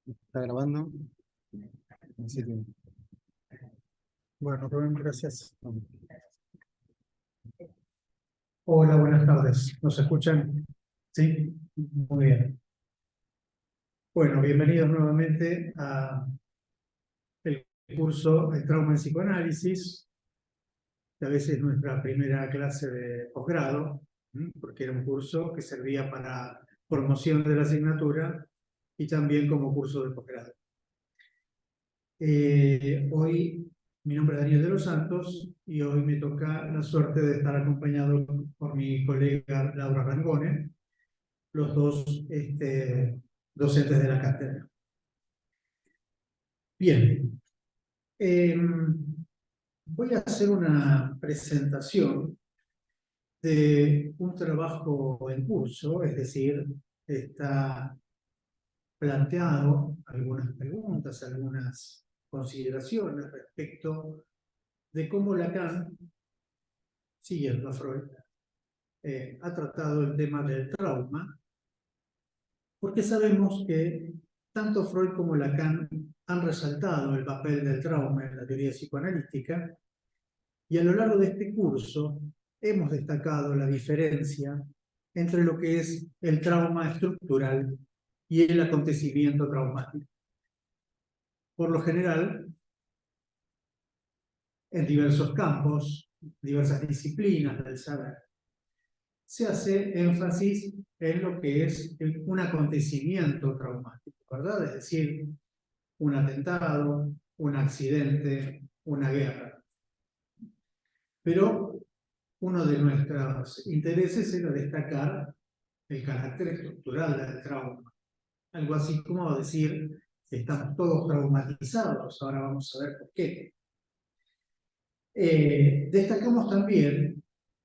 ¿Está grabando? Así que, Bueno, Rubén, gracias. Hola, buenas tardes. ¿Nos escuchan? Sí, muy bien. Bueno, bienvenidos nuevamente a el curso de Trauma en Psicoanálisis. A veces nuestra primera clase de posgrado, porque era un curso que servía para promoción de la asignatura y también como curso de posgrado. Hoy mi nombre es Daniel de los Santos y hoy me toca la suerte de estar acompañado por mi colega Laura Rangone, los dos docentes de la cátedra. Bien, voy a hacer una presentación de un trabajo en curso, es decir, está planteado algunas preguntas, algunas consideraciones respecto de cómo Lacan, siguiendo a Freud, ha tratado el tema del trauma, porque sabemos que tanto Freud como Lacan han resaltado el papel del trauma en la teoría psicoanalítica, y a lo largo de este curso hemos destacado la diferencia entre lo que es el trauma estructural y el acontecimiento traumático. Por lo general, en diversos campos, diversas disciplinas del saber, se hace énfasis en lo que es un acontecimiento traumático, ¿verdad? Es decir, un atentado, un accidente, una guerra. Pero uno de nuestros intereses era destacar el carácter estructural del trauma. Algo así como decir que estamos todos traumatizados, ahora vamos a ver por qué. Destacamos también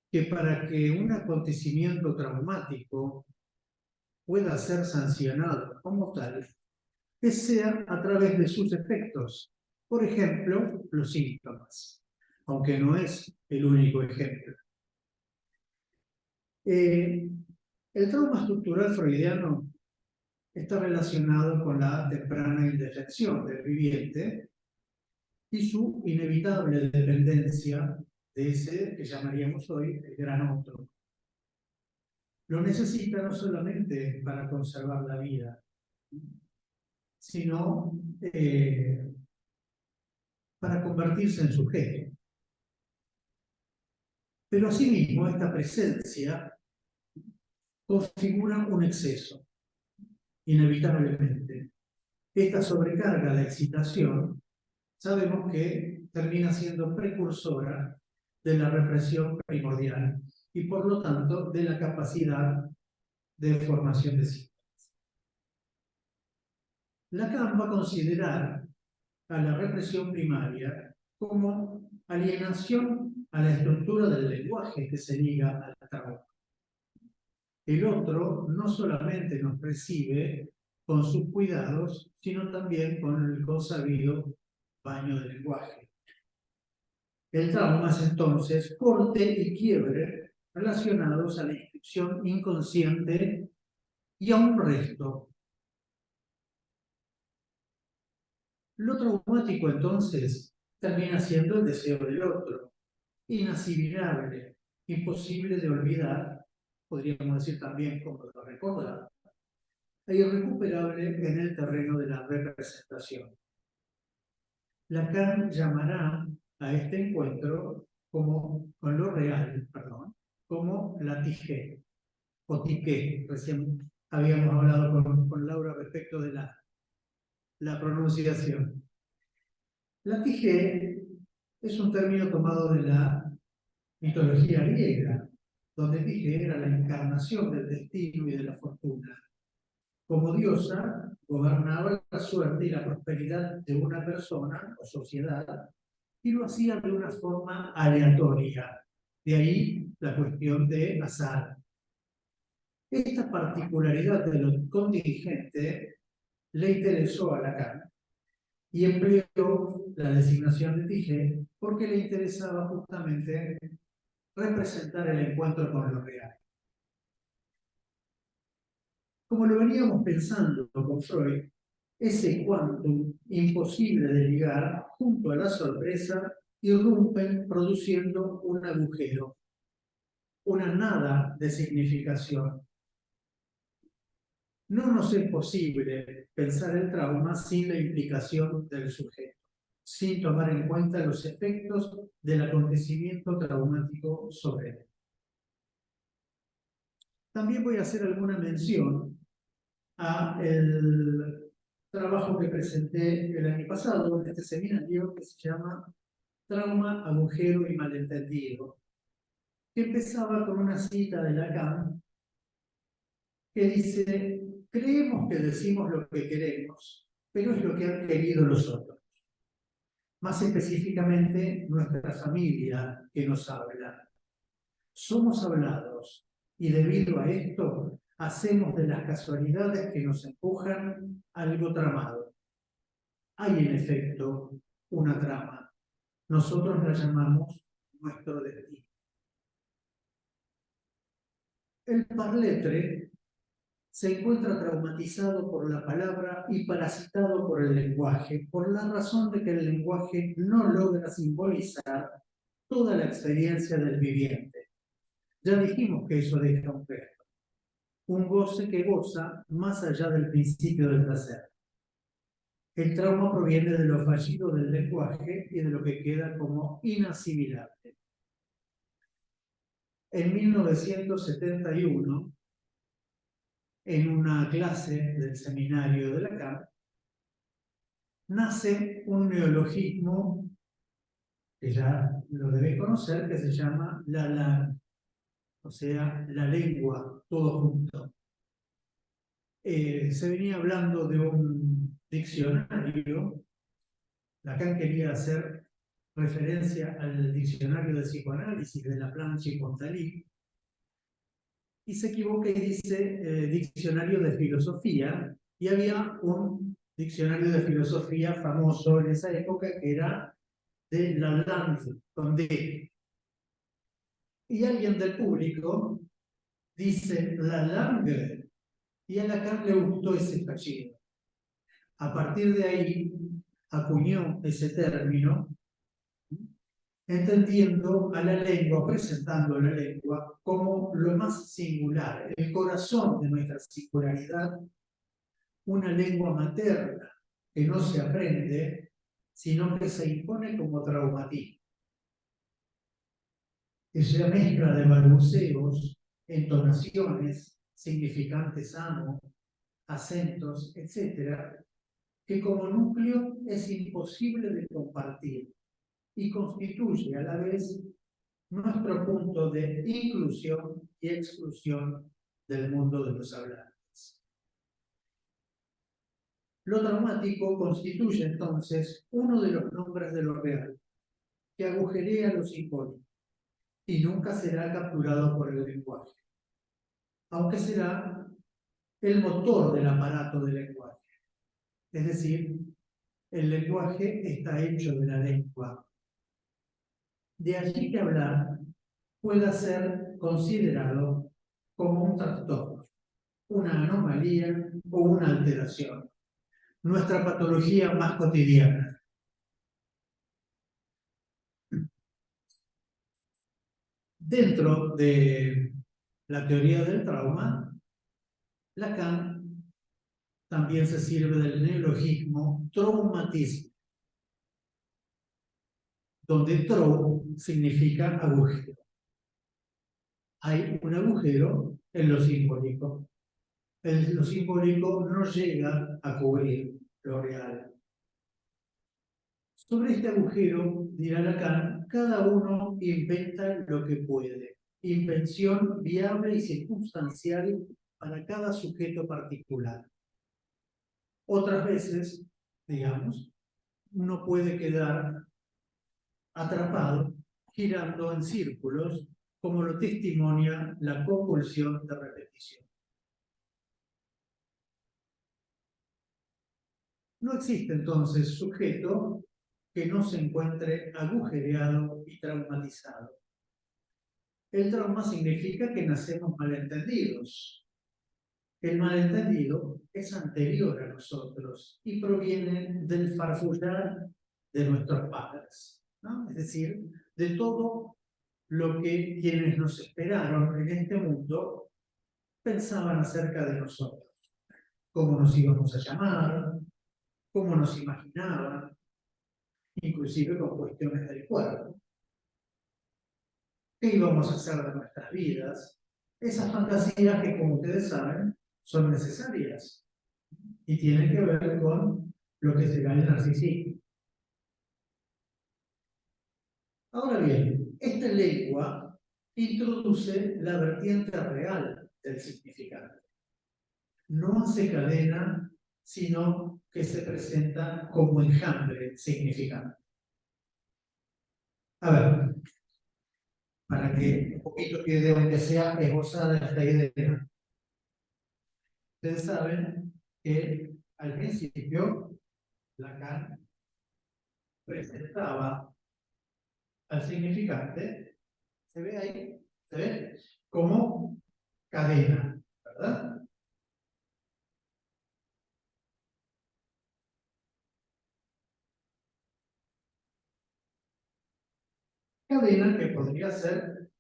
que para que un acontecimiento traumático pueda ser sancionado como tal, que sea a través de sus efectos. Por ejemplo, los síntomas, aunque no es el único ejemplo. El trauma estructural freudiano está relacionado con la temprana indefensión del viviente y su inevitable dependencia de ese que llamaríamos hoy el gran otro. Lo necesita no solamente para conservar la vida, sino para convertirse en sujeto. Pero asimismo, esta presencia configura un exceso, inevitablemente. Esta sobrecarga de excitación, sabemos que termina siendo precursora de la represión primordial y por lo tanto de la capacidad de formación de síntomas. Lacan va a considerar a la represión primaria como alienación a la estructura del lenguaje que se liga al trabajo. El otro no solamente nos recibe con sus cuidados, sino también con el consabido baño del lenguaje. El trauma es entonces corte y quiebre relacionados a la inscripción inconsciente y a un resto. Lo traumático entonces termina siendo el deseo del otro, inasimilable, imposible de olvidar, podríamos decir también como de recordar, e irrecuperable en el terreno de la representación. Lacan llamará a este encuentro con lo real, como la tige, o tique. Recién habíamos hablado con Laura respecto de la pronunciación. La tige es un término tomado de la mitología griega, donde Tige era la encarnación del destino y de la fortuna. Como diosa, gobernaba la suerte y la prosperidad de una persona o sociedad, y lo hacía de una forma aleatoria. De ahí la cuestión de azar. Esta particularidad de lo contingente le interesó a Lacan y empleó la designación de Tige porque le interesaba justamente representar el encuentro con lo real. Como lo veníamos pensando con Freud, ese quantum imposible de ligar junto a la sorpresa irrumpen produciendo un agujero, una nada de significación. No nos es posible pensar el trauma sin la implicación del sujeto, sin tomar en cuenta los efectos del acontecimiento traumático sobre él. También voy a hacer alguna mención a el trabajo que presenté el año pasado en este seminario que se llama Trauma, Agujero y Malentendido, que empezaba con una cita de Lacan que dice: creemos que decimos lo que queremos, pero es lo que han querido los otros. Más específicamente, nuestra familia que nos habla. Somos hablados y debido a esto hacemos de las casualidades que nos empujan algo tramado. Hay en efecto una trama. Nosotros la llamamos nuestro destino. El parletre se encuentra traumatizado por la palabra y parasitado por el lenguaje, por la razón de que el lenguaje no logra simbolizar toda la experiencia del viviente. Ya dijimos que eso deja un goce que goza más allá del principio del placer. El trauma proviene de lo fallido del lenguaje y de lo que queda como inasimilable. En 1971, en una clase del seminario de Lacan, nace un neologismo que ya lo debéis conocer, que se llama la langue, o sea, la lengua, todo junto. Se venía hablando de un diccionario. Lacan quería hacer referencia al diccionario de psicoanálisis de Laplanche y Pontalí, y se equivoca y dice diccionario de filosofía, y había un diccionario de filosofía famoso en esa época que era de Lalande, con D. Y alguien del público dice Lalande, y a Lacan le gustó ese apellido. A partir de ahí acuñó ese término, entendiendo a la lengua, presentando a la lengua como lo más singular, el corazón de nuestra singularidad, una lengua materna que no se aprende, sino que se impone como traumatismo. Esa mezcla de balbuceos, entonaciones, significantes amo, acentos, etc., que como núcleo es imposible de compartir y constituye a la vez nuestro punto de inclusión y exclusión del mundo de los hablantes. Lo traumático constituye entonces uno de los nombres de lo real, que agujerea lo simbólico y nunca será capturado por el lenguaje, aunque será el motor del aparato del lenguaje. Es decir, el lenguaje está hecho de la lengua. De allí que hablar pueda ser considerado como un trastorno, una anomalía o una alteración, nuestra patología más cotidiana. Dentro de la teoría del trauma, Lacan también se sirve del neologismo traumatismo, donde trau significa agujero. Hay un agujero en lo simbólico. Lo simbólico no llega a cubrir lo real. Sobre este agujero, dirá Lacan, cada uno inventa lo que puede. Invención viable y circunstancial para cada sujeto particular. Otras veces, digamos, uno puede quedar atrapado girando en círculos, como lo testimonia la compulsión de repetición. No existe entonces sujeto que no se encuentre agujereado y traumatizado. El trauma significa que nacemos malentendidos. El malentendido es anterior a nosotros y proviene del farfullar de nuestros padres, ¿no? Es decir, de todo lo que quienes nos esperaron en este mundo pensaban acerca de nosotros, cómo nos íbamos a llamar, cómo nos imaginaban, inclusive con cuestiones del cuerpo. ¿Qué íbamos a hacer de nuestras vidas? Esas fantasías que, como ustedes saben, son necesarias y tienen que ver con lo que será el narcisismo. Ahora bien, esta lengua introduce la vertiente real del significante. No hace cadena, sino que se presenta como enjambre significante. A ver, para que un poquito quede aunque sea esbozada esta idea. Ustedes saben que al principio Lacan presentaba al significante, se ve ahí, se ve como cadena, ¿verdad? Cadena que podría ser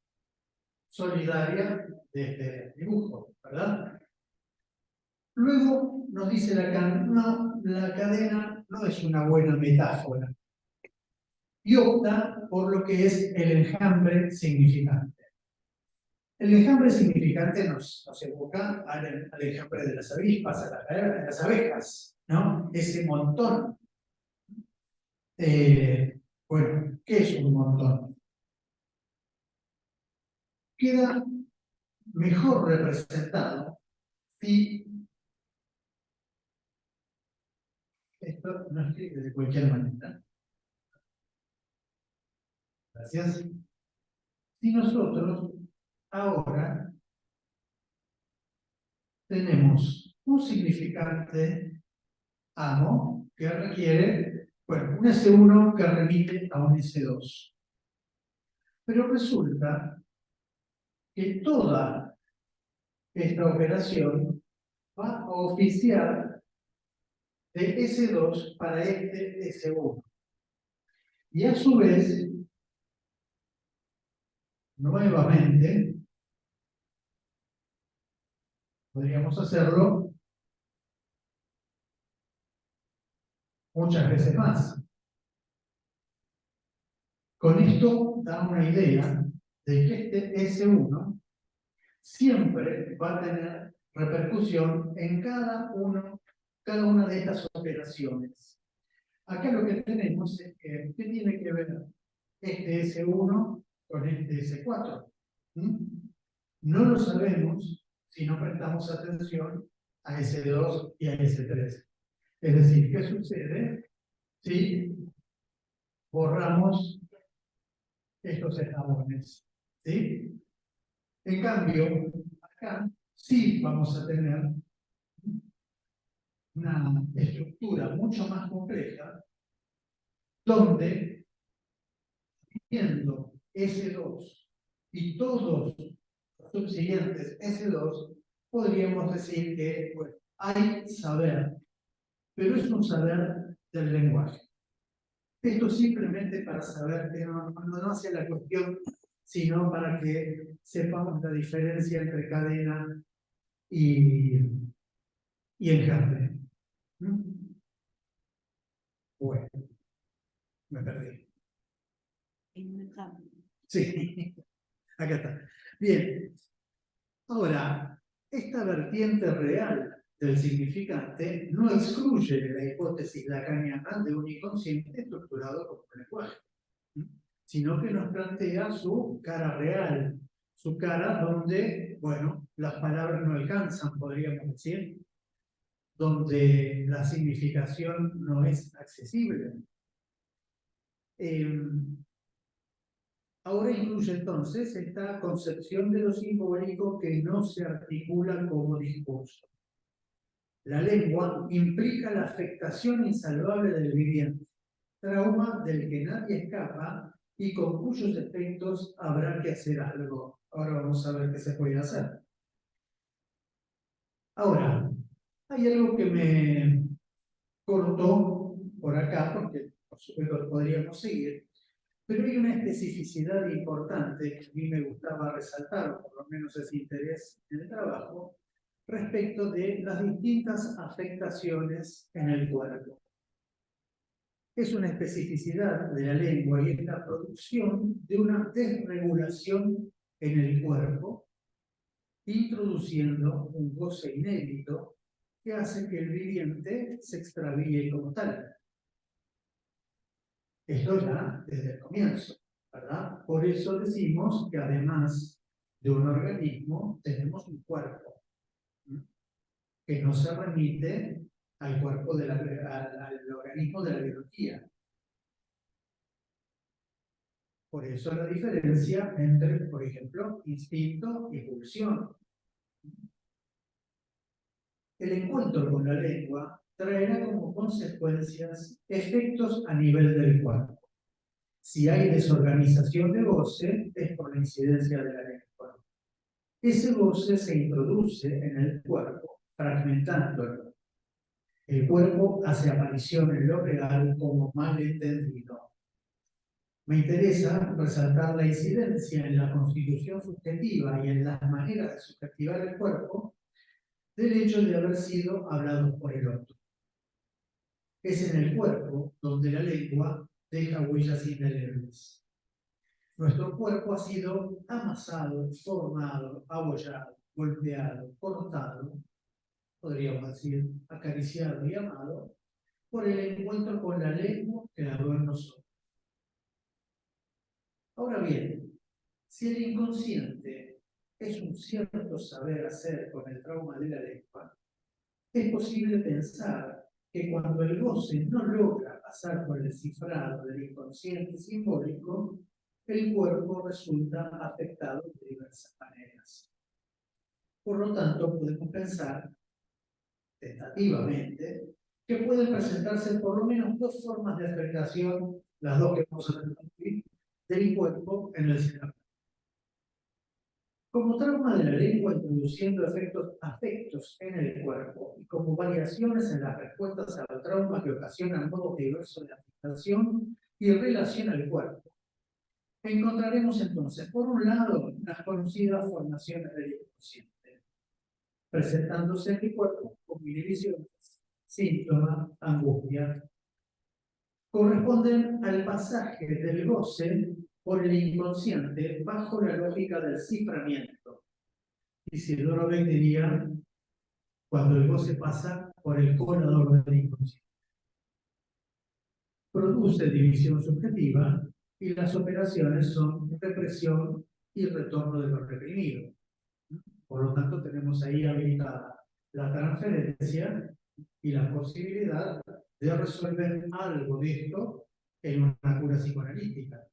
solidaria de este dibujo, ¿verdad? Luego nos dice Lacan, no, la cadena no es una buena metáfora y opta por lo que es el enjambre significante. El enjambre significante nos evoca al enjambre de las avispas, a las abejas, ¿no? Ese montón. Bueno, ¿qué es un montón? Queda mejor representado si esto no escribe de cualquier manera. Gracias. Si nosotros ahora tenemos un significante amo que requiere, bueno, un S1 que remite a un S2. Pero resulta que toda esta operación va a oficiar de S2 para este S1. Y a su vez, nuevamente, podríamos hacerlo muchas veces más. Con esto da una idea de que este S1 siempre va a tener repercusión en cada una de estas operaciones. Acá lo que tenemos es que, ¿qué tiene que ver este S1 con este S4? No lo sabemos si no prestamos atención a S2 y a S3. Es decir, ¿qué sucede si borramos estos eslabones? ¿Sí? En cambio, acá sí vamos a tener una estructura mucho más compleja donde, viendo S2 y todos los subsiguientes S2, podríamos decir que bueno, hay saber, pero es un saber del lenguaje. Esto simplemente para saber que no hace la cuestión, sino para que sepamos la diferencia entre cadena y enjambre. Bueno, me perdí. Sí, acá está. Bien, ahora, esta vertiente real del significante no excluye la hipótesis lacaniana de un inconsciente estructurado como un lenguaje, sino que nos plantea su cara real, su cara donde, bueno, las palabras no alcanzan, podríamos decir, donde la significación no es accesible. Ahora incluye entonces esta concepción de lo simbólico que no se articula como discurso. La lengua implica la afectación insalvable del viviente, trauma del que nadie escapa y con cuyos efectos habrá que hacer algo. Ahora vamos a ver qué se puede hacer. Ahora, hay algo que me cortó por acá, porque por supuesto podríamos seguir, pero hay una especificidad importante que a mí me gustaba resaltar, o por lo menos ese interés en el trabajo, respecto de las distintas afectaciones en el cuerpo. Es una especificidad de la lengua y es la producción de una desregulación en el cuerpo, introduciendo un goce inédito que hace que el viviente se extravíe como tal. Esto ya desde el comienzo, ¿verdad? Por eso decimos que además de un organismo, tenemos un cuerpo, ¿sí? Que no se remite al cuerpo al organismo de la biología. Por eso la diferencia entre, por ejemplo, instinto y pulsión. El encuentro con la lengua traerá como consecuencias efectos a nivel del cuerpo. Si hay desorganización de goce, es por la incidencia de la lengua. Ese goce se introduce en el cuerpo, fragmentándolo. El cuerpo hace aparición en lo real como malentendido. Me interesa resaltar la incidencia en la constitución subjetiva y en las maneras de subjetivar el cuerpo del hecho de haber sido hablado por el otro. Es en el cuerpo donde la lengua deja huellas indelebles. Nuestro cuerpo ha sido amasado, formado, abollado, golpeado, cortado, podríamos decir, acariciado y amado, por el encuentro con la lengua que habló en nosotros. Ahora bien, si el inconsciente es un cierto saber hacer con el trauma de la lengua, es posible pensar que cuando el goce no logra pasar por el cifrado del inconsciente simbólico, el cuerpo resulta afectado de diversas maneras. Por lo tanto, podemos pensar, tentativamente, que pueden presentarse por lo menos dos formas de afectación, las dos que vamos a discutir, del cuerpo en el cerebro. Como trauma de la lengua introduciendo afectos en el cuerpo y como variaciones en las respuestas al trauma que ocasionan modos diversos de afectación y relación al cuerpo. Encontraremos entonces, por un lado, las conocidas formaciones del inconsciente, presentándose en el cuerpo como inhibiciones, síntomas, angustia. Corresponden al pasaje del goce por el inconsciente bajo la lógica del ciframiento. Isidoro Beck diría, cuando el goce pasa por el colador del inconsciente. Produce división subjetiva y las operaciones son represión y retorno de lo reprimido. Por lo tanto, tenemos ahí habilitada la transferencia y la posibilidad de resolver algo de esto en una cura psicoanalítica.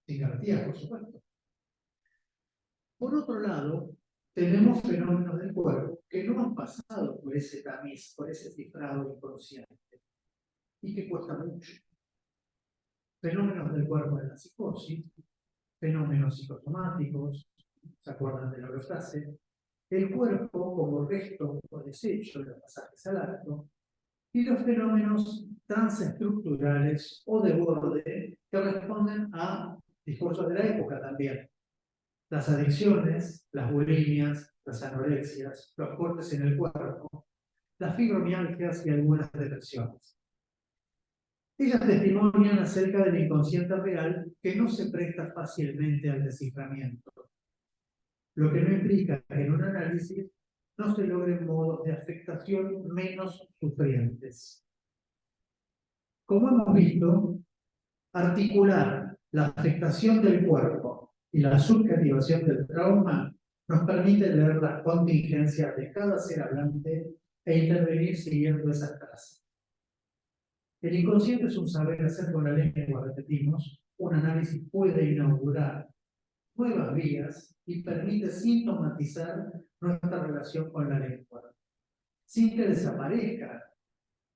Sin garantía, por supuesto. Por otro lado, tenemos fenómenos del cuerpo que no han pasado por ese tamiz, por ese cifrado inconsciente, y que cuesta mucho. Fenómenos del cuerpo en la psicosis, fenómenos psicosomáticos, ¿se acuerdan de la orostase? El cuerpo como resto o desecho de los pasajes al acto, y los fenómenos transestructurales o de borde que responden a discursos de la época también. Las adicciones, las bulimias, las anorexias, los cortes en el cuerpo, las fibromialgias y algunas depresiones. Ellas testimonian acerca del inconsciente real que no se presta fácilmente al desciframiento, lo que no implica que en un análisis no se logren modos de afectación menos sufrientes. Como hemos visto, articular la afectación del cuerpo y la subjetivación del trauma nos permite leer las contingencias de cada ser hablante e intervenir siguiendo esas trazas. El inconsciente es un saber hacer con la lengua, repetimos. Un análisis puede inaugurar nuevas vías y permite sintomatizar nuestra relación con la lengua, sin que desaparezcan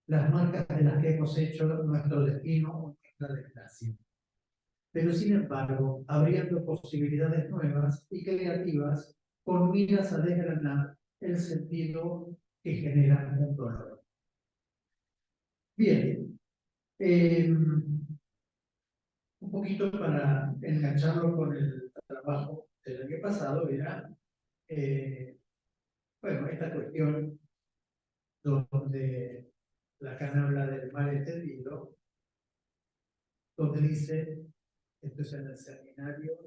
las marcas de las que hemos hecho nuestro destino o nuestra desgracia. Pero sin embargo, abriendo posibilidades nuevas y creativas con miras a desgranar el sentido que genera un dolor. Bien, un poquito para engancharlo con el trabajo del año pasado, era, bueno, esta cuestión donde Lacan habla del malentendido, donde dice, esto es en el seminario,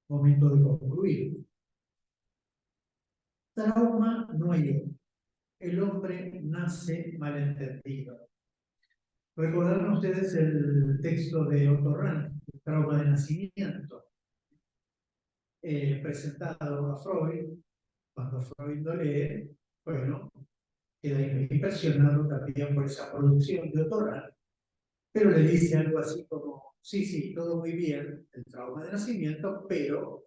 momento de concluir. Trauma no hay. El hombre nace malentendido. Recordarán ustedes el texto de Otto Rank, el trauma de nacimiento, presentado a Freud. Cuando Freud lo lee, bueno, queda impresionado también por esa producción de Otto Rank, pero le dice algo así como, sí, sí, todo muy bien, el trauma de nacimiento, pero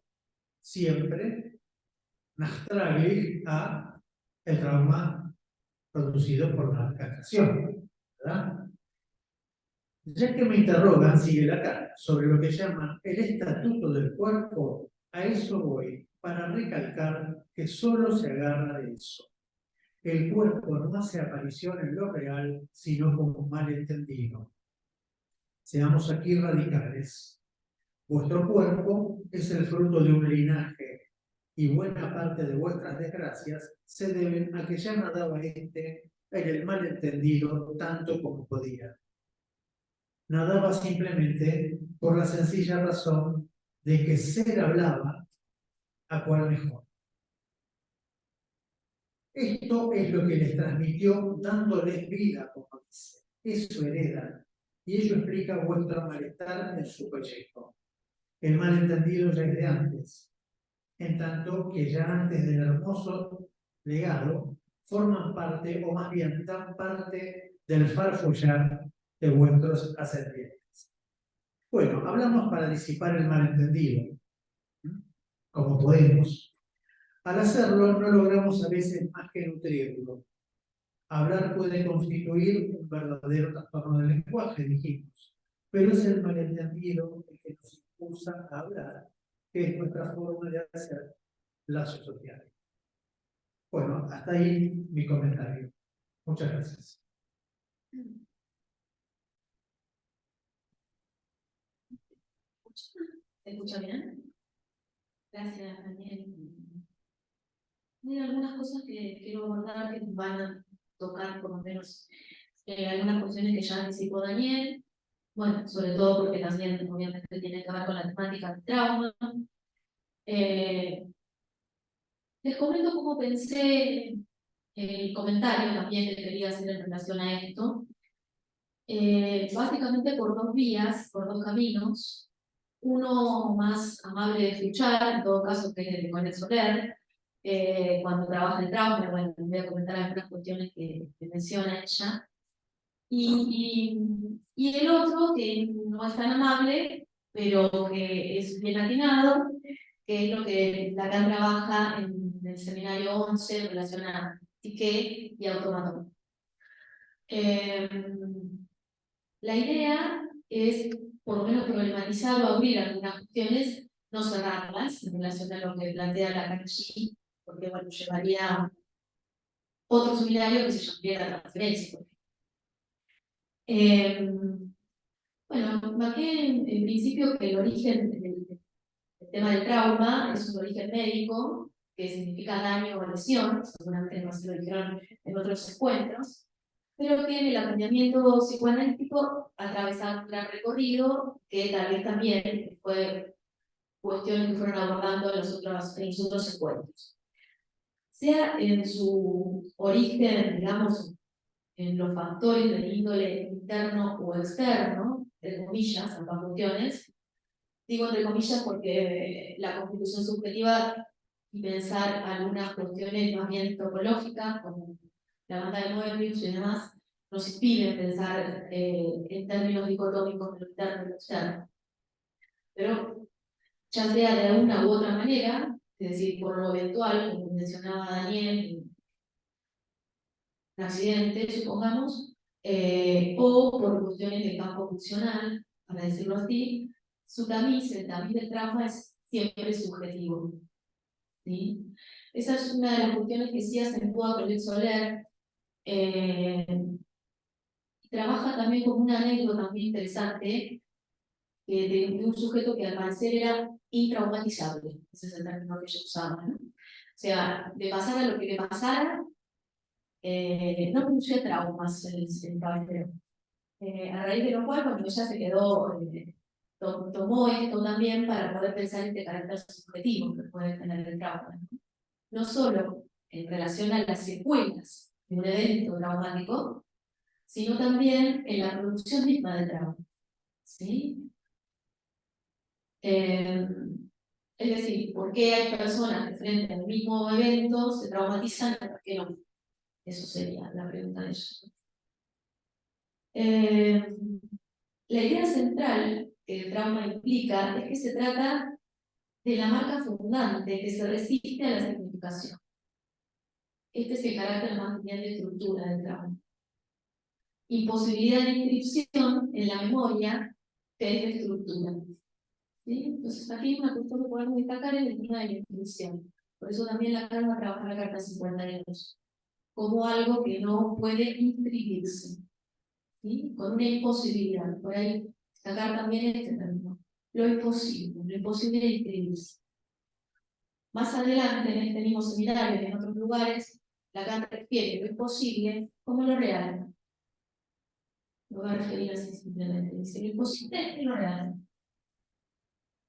siempre nachträglich a el trauma producido por la castración, ¿verdad? Ya que me interrogan, sigue Lacan, sobre lo que llaman el estatuto del cuerpo, a eso voy, para recalcar que solo se agarra de eso. El cuerpo no hace aparición en lo real, sino como un malentendido. Seamos aquí radicales. Vuestro cuerpo es el fruto de un linaje, y buena parte de vuestras desgracias se deben a que ya nadaba este en el malentendido tanto como podía. Nadaba simplemente por la sencilla razón de que ser hablaba a cual mejor. Esto es lo que les transmitió dándoles vida, como dice. Eso hereda. Y ello explica vuestro malestar en su pellejo. El malentendido ya es de antes, en tanto que ya antes del hermoso legado forman parte, o más bien dan parte del farfullar de vuestros ascendientes. Bueno, hablamos para disipar el malentendido, como podemos. Al hacerlo, no logramos a veces más que nutrirlo. Hablar puede constituir un verdadero trastorno del lenguaje, dijimos, pero es el malentendido el que nos impulsa a hablar, que es nuestra forma de hacer lazos sociales. Bueno, hasta ahí mi comentario. Muchas gracias. ¿Se escucha bien? Gracias, Daniel. Hay algunas cosas que quiero abordar que van a tocar, por lo menos, algunas cuestiones que ya anticipó Daniel. Bueno, sobre todo porque también, obviamente, tiene que ver con la temática del trauma. Les comento cómo pensé el comentario también que quería hacer en relación a esto. Básicamente por dos vías, por dos caminos. Uno más amable de escuchar, en todo caso, que es el de Colette Soler, cuando trabaja el trauma. Bueno, voy a comentar algunas cuestiones que menciona ella. Y el otro, que no es tan amable, pero que es bien atinado, que es lo que Lacan trabaja en el seminario 11 en relación a psique y automatón. La idea es, por lo menos, problematizar o abrir algunas cuestiones, no cerrarlas en relación a lo que plantea Lacan allí, porque bueno, llevaría a otro seminario que se llamaría la transferencia. Bueno, marqué en principio que el origen del tema del trauma es un origen médico, que significa daño o lesión, seguramente no se lo dijeron en otros encuentros, pero que en el acompañamiento psicoanalítico atravesaba un gran recorrido que tal vez también fue cuestiones que fueron abordando en los otros encuentros. Sea en su origen, digamos, en los factores de índole interno o externo, entre comillas, ambas cuestiones. Digo entre comillas porque la constitución subjetiva y pensar algunas cuestiones más bien topológicas, como la banda de Moebius y demás, nos impiden pensar en términos dicotómicos de lo interno y lo externo. Pero ya sea de una u otra manera, es decir, por lo eventual, como mencionaba Daniel, un accidente, supongamos, o por cuestiones de campo funcional, para decirlo así, su tamiz, el tamiz del trauma es siempre subjetivo. ¿Sí? Esa es una de las cuestiones que sí acentúa Colette Soler. Trabaja también con una anécdota muy interesante de un sujeto que al parecer era intraumatizable. Ese es el término que ella usaba, ¿no? O sea, le pasara lo que le pasara, no producía traumas el caballero. A raíz de lo cual, cuando ella se quedó, tomó esto también para poder pensar este carácter subjetivo que puede tener el trauma. No solo en relación a las secuelas de un evento traumático, sino también en la producción misma del trauma. ¿Sí? Es decir, ¿por qué hay personas que frente al mismo evento se traumatizan y por qué no? Eso sería la pregunta de ella. La idea central que el trauma implica es que se trata de la marca fundante que se resiste a la significación. Este es el carácter más bien de estructura del trauma. Imposibilidad de inscripción en la memoria que es de estructura. ¿Sí? Entonces aquí una cuestión que podemos destacar es el tema de la inscripción. Por eso también la Carta trabaja la Carta 52 como algo que no puede inscribirse, ¿sí? Con una imposibilidad. Por ahí destacar también este término. Lo imposible de inscribirse. Más adelante, en este mismo seminario y en otros lugares, Lacan refiere lo imposible como lo real. Lo voy a referir así simplemente. Dice, lo imposible es lo real.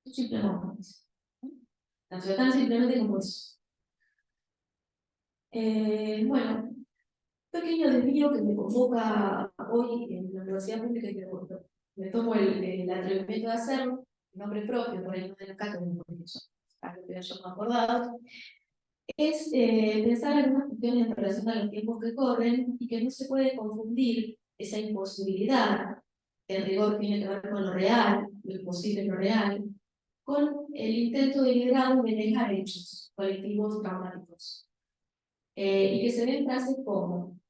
Simplemente. Tan simplemente como eso. Bueno, pequeño desvío que me convoca hoy en la Universidad Pública y que me tomo el atrevimiento de hacerlo, en nombre propio, por el nombre de acá, que me algo que yo me acordado, es pensar algunas cuestiones en relación a los tiempos que corren y que no se puede confundir esa imposibilidad, que en rigor tiene que ver con lo real, lo imposible lo real, con el intento deliberado de negar hechos colectivos traumáticos. Y que se ven frases como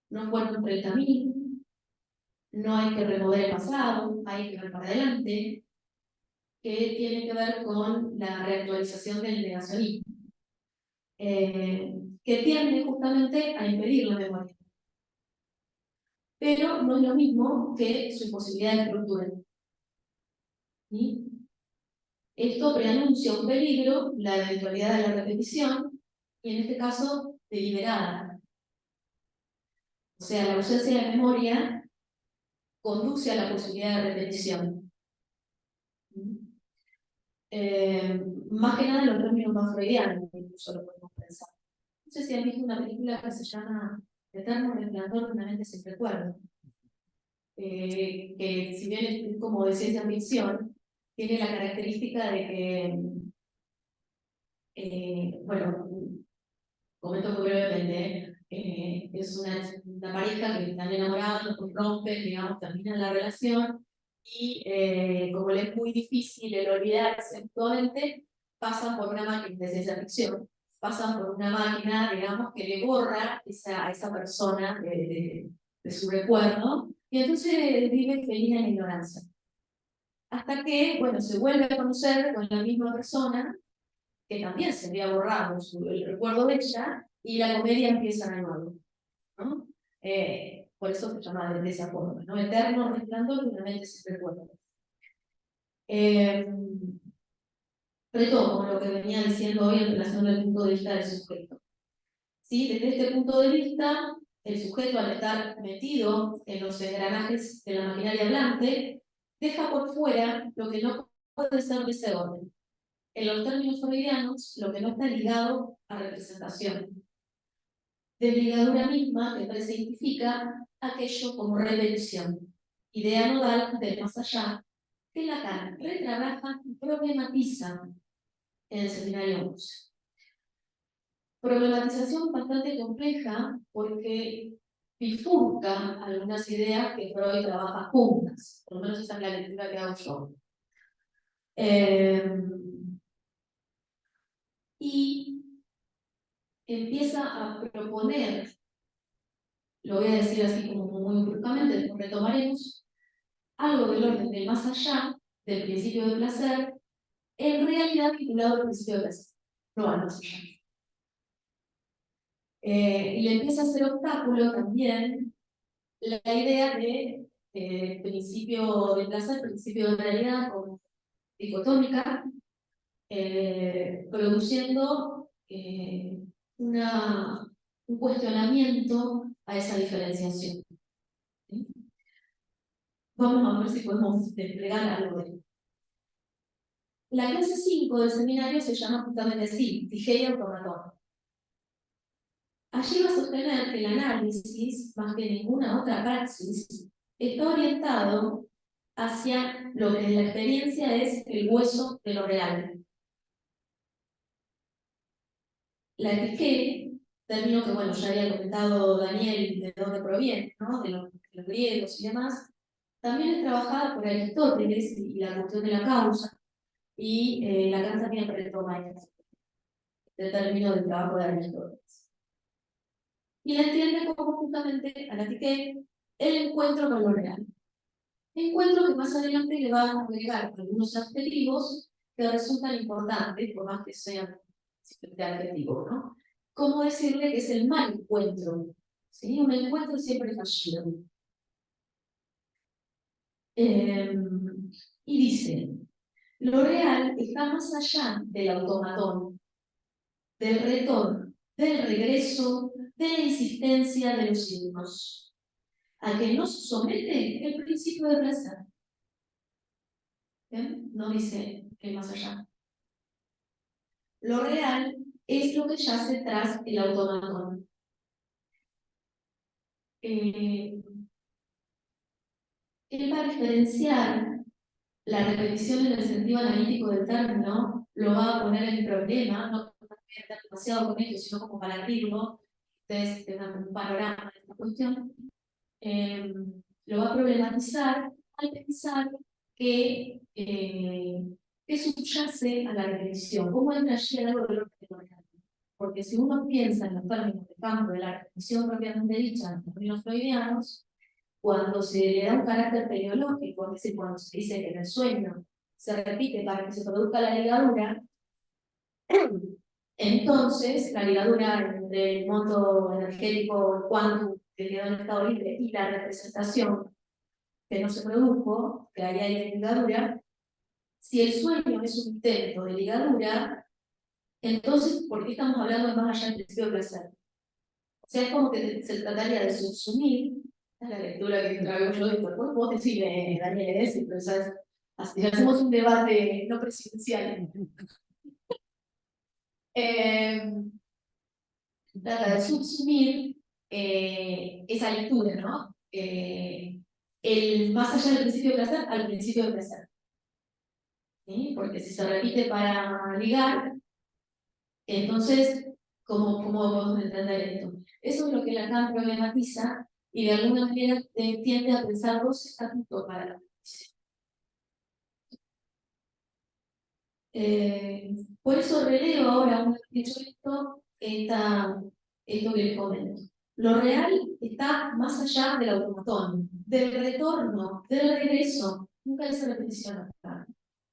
no fueron 30.000, no hay que remover el pasado, hay que ver para adelante, que tiene que ver con la reactualización del negacionismo, que tiende justamente a impedir la memoria. Pero no es lo mismo que su imposibilidad de estructura. ¿Sí? Esto preanuncia un peligro, la eventualidad de la repetición, y en este caso, deliberada. O sea, la ausencia de memoria conduce a la posibilidad de repetición. Más que nada en los términos más freudianos, incluso lo podemos pensar. No sé si han visto una película que se llama Eterno Resplandor de una mente sin recuerdo, que si bien es como de ciencia ficción, tiene la característica de que, bueno, comento muy brevemente, es una pareja que están enamorados, pues rompen, digamos, terminan la relación, y como le es muy difícil el olvidarse actualmente, pasan por una máquina de ciencia ficción, pasan por una máquina, digamos, que le borra a esa persona de su recuerdo, y entonces vive feliz en la ignorancia. Hasta que, bueno, se vuelve a conocer con la misma persona, que también se había borrado el recuerdo de ella, y la comedia empieza de nuevo, ¿no? Por eso se llama de esa forma, ¿no? Eterno resplandor de una mente sin recuerdo. Retomo lo que venía diciendo hoy en relación al punto de vista del sujeto. ¿Sí? Desde este punto de vista, el sujeto, al estar metido en los engranajes de la maquinaria hablante, deja por fuera lo que no puede ser de ese orden. En los términos freudianos, lo que no está ligado a representación. Desligadura misma que presidentifica aquello como revelación, idea nodal del más allá, que Lacan retrabaja y problematiza en el seminario 11. Problematización bastante compleja porque bifurca algunas ideas que Freud trabaja juntas, por lo menos esa es la lectura que hago yo. Y empieza a proponer, lo voy a decir así como muy bruscamente, después retomaremos, algo del orden del más allá, del principio del placer, en realidad vinculado al principio de placer, no al más allá. Y le empieza a hacer obstáculo también la idea de principio de placer, principio de realidad como dicotómica, produciendo un cuestionamiento a esa diferenciación. ¿Sí? Vamos a ver si podemos desplegar algo de esto. La clase 5 del seminario se llama justamente así, Tijera y Automatón. Allí va a sostener que el análisis, más que ninguna otra praxis, está orientado hacia lo que en la experiencia es el hueso de lo real. La etiqué, término que bueno, ya había comentado Daniel de dónde proviene, ¿no? De los griegos y demás, también es trabajada por Aristóteles y la cuestión de la causa, y Lacan también retoma este término del trabajo de Aristóteles. Y la entiende como justamente a la etiqué el encuentro con lo real. Encuentro que más adelante le va a agregar algunos adjetivos que resultan importantes, por más que sean simplemente adjetivos, ¿no? Como decirle que es el mal encuentro, ¿sí? Un encuentro siempre fallido. Y dice, lo real está más allá del automatón, del retorno, del regreso, de la insistencia de los signos, a que nos somete el principio de placer. ¿Bien? No dice que más allá. Lo real es lo que yace tras el automatón. Él va a diferenciar la repetición en el sentido analítico del término, lo va a poner en problema, no voy a meter demasiado con ello, sino como para abrirlo, ustedes tengan un panorama de esta cuestión. Lo va a problematizar al pensar que subyace a la repetición. ¿Cómo entra allí el algo de lo que Porque si uno piensa en los términos de campo de la repetición propiamente dicha, en términos freudianos, cuando se le da un carácter teleológico, es decir, cuando se dice que en el sueño se repite para que se produzca la ligadura, entonces la ligadura entre el monto energético, el quantum que quedó en estado libre y la representación que no se produjo, que ahí hay ligadura, si el sueño es un intento de ligadura, entonces, ¿por qué estamos hablando de más allá del principio de placer? O sea, es como que se trataría de subsumir, es la lectura que traigo yo de cuerpo. Vos decime, Daniel, pero ¿sabes? Así hacemos un debate no presidencial. Trata de subsumir esa lectura, ¿no? El más allá del principio de placer al principio de placer. ¿Sí? Porque si se repite para ligar, entonces, ¿cómo podemos entender esto? Eso es lo que Lacan problematiza y de alguna manera tiende a pensar dos estatutos para la justicia. Por eso relevo ahora, una vez dicho esto que les comento. Lo real está más allá del automatón, del retorno, del regreso, nunca dice repetición acá,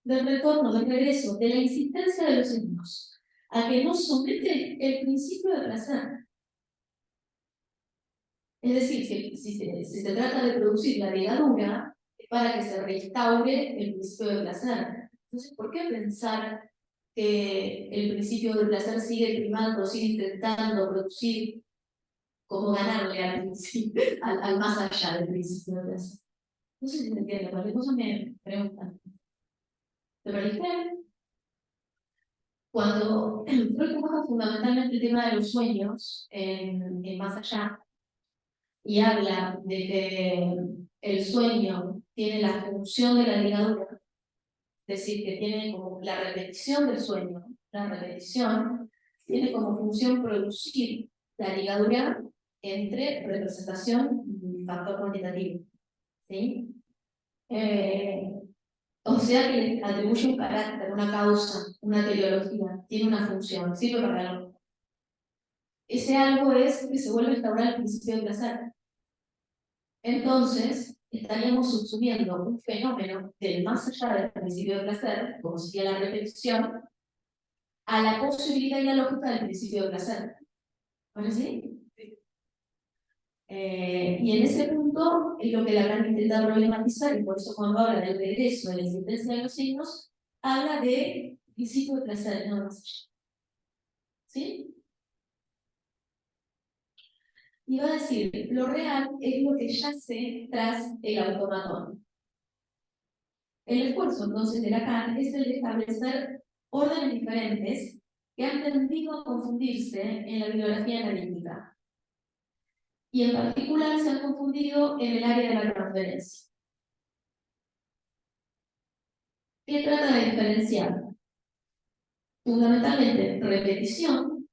del retorno, del regreso, de la insistencia de los signos, a que nos somete el principio de placer. Es decir, si se trata de producir la ligadura, es para que se restaure el principio de placer. Entonces, ¿por qué pensar que el principio de placer sigue primando, sigue intentando producir, como ganarle al más allá del principio de placer? No sé si me entiende, cualquier cosa me preguntan. ¿Te perdiste? Cuando Freud trabaja fundamentalmente el tema de los sueños en más allá, y habla de que el sueño tiene la función de la ligadura, es decir, que tiene como la repetición del sueño, la repetición tiene como función producir la ligadura entre representación y factor cuantitativo. ¿Sí? O sea que le atribuye un carácter, una causa, una teleología, tiene una función, sirve para algo. Ese algo es que se vuelve a instaurar el principio de placer. Entonces, estaríamos subsumiendo un fenómeno del más allá del principio de placer, como sería la repetición, a la posibilidad y la lógica del principio de placer. ¿Ahora sí? Y en ese punto es lo que Lacan intenta problematizar, y por eso cuando habla del regreso de la existencia de los signos, habla de principio de placer, no más allá. ¿Sí? Y va a decir, lo real es lo que yace tras el automatón. El esfuerzo entonces de Lacan es el de establecer órdenes diferentes que han tendido a confundirse en la bibliografía analítica. Y en particular se han confundido en el área de la transferencia. ¿Qué trata de diferenciar? Fundamentalmente, repetición,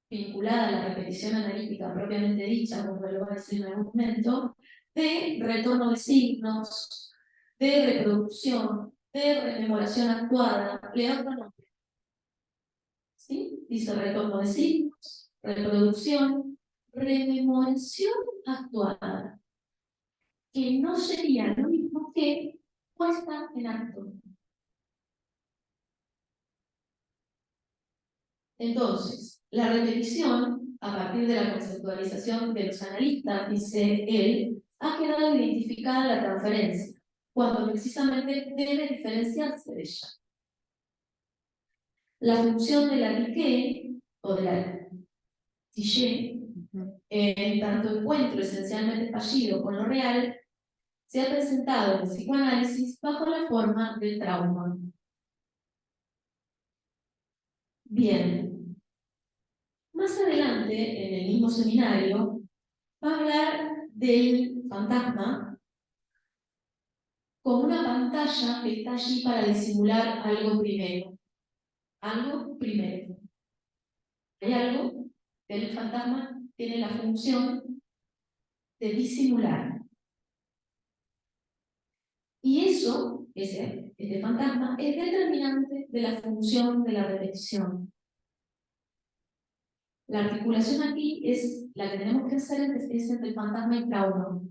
vinculada a la repetición analítica propiamente dicha, como lo voy a decir en algún momento, de retorno de signos, de reproducción, de rememoración actuada, le da otro nombre. ¿Sí? Dice retorno de signos, reproducción, rememoración actuada, que no sería lo mismo que puesta en acto. Entonces, la repetición, a partir de la conceptualización de los analistas, dice él, ha quedado identificada la transferencia, cuando precisamente debe diferenciarse de ella. La función de la Piquet, o de la Tichet, en tanto encuentro esencialmente fallido con lo real, se ha presentado en el psicoanálisis bajo la forma del trauma. Bien, más adelante, en el mismo seminario, va a hablar del fantasma como una pantalla que está allí para disimular algo primero. Algo primero. Hay algo que el fantasma tiene la función de disimular. Y eso, este fantasma, es determinante de la función de la repetición. La articulación aquí es la que tenemos que hacer es entre el fantasma y el trauma.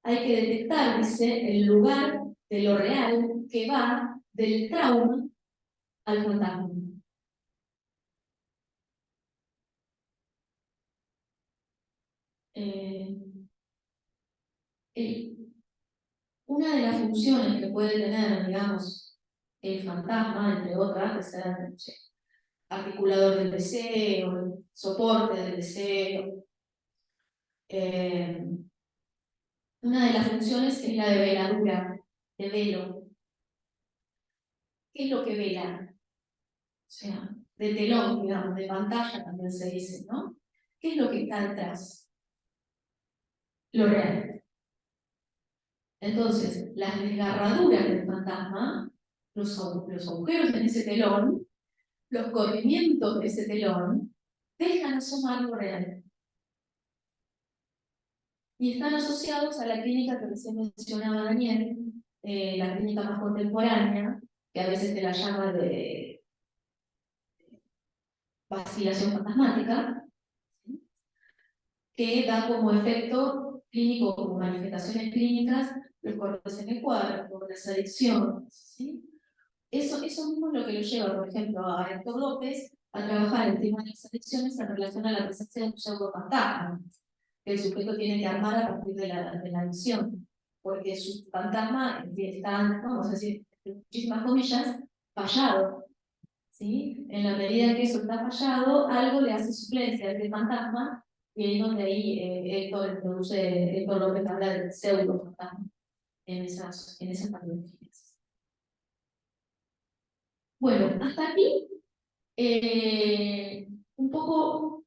Hay que detectar, dice, el lugar de lo real que va del trauma al fantasma. Una de las funciones que puede tener, digamos, el fantasma, entre otras, de ser, no sé, articulador del deseo, soporte del deseo. Una de las funciones es la de veladura, de velo. ¿Qué es lo que vela? O sea, de telón, digamos, de pantalla también se dice, ¿no? ¿Qué es lo que está detrás? Lo real. Entonces, las desgarraduras del fantasma, los agujeros en ese telón, los corrimientos de ese telón, dejan asomar lo real. Y están asociados a la clínica que recién mencionaba Daniel, la clínica más contemporánea, que a veces se la llama de vacilación fantasmática, que da como efecto clínico, como manifestaciones clínicas, los cortes en el cuerpo, las adicciones. ¿Sí? Eso mismo es lo que lo lleva, por ejemplo, a Héctor López a trabajar el tema de las adicciones en relación a la presencia de un pseudofantasma que el sujeto tiene que armar a partir de la adicción, porque su fantasma está, vamos a decir, en muchísimas comillas, fallado. ¿Sí? En la medida en que eso está fallado, algo le hace suplencia a ese fantasma, y es donde ahí Héctor López habla del pseudo fantasma en esas patologías. Bueno, hasta aquí un poco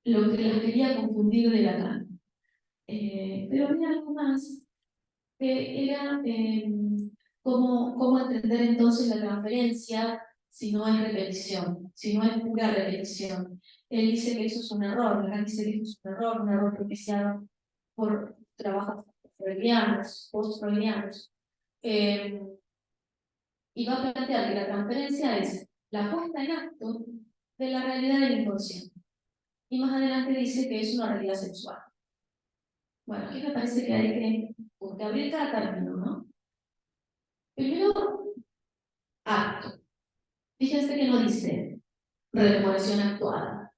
lo que les quería confundir de Lacan. Pero había algo más que era cómo entender entonces la transferencia si no es repetición, si no es pura repetición. Él dice que eso es un error, Lacan dice que eso es un error propiciado por trabajos freudianos, post-freudianos. Y va a plantear que la transferencia es la puesta en acto de la realidad del inconsciente. Y más adelante dice que es una realidad sexual. Bueno, aquí me parece que hay que abrir cada término, ¿no? Primero, acto. Fíjense que no dice rememoración actuada,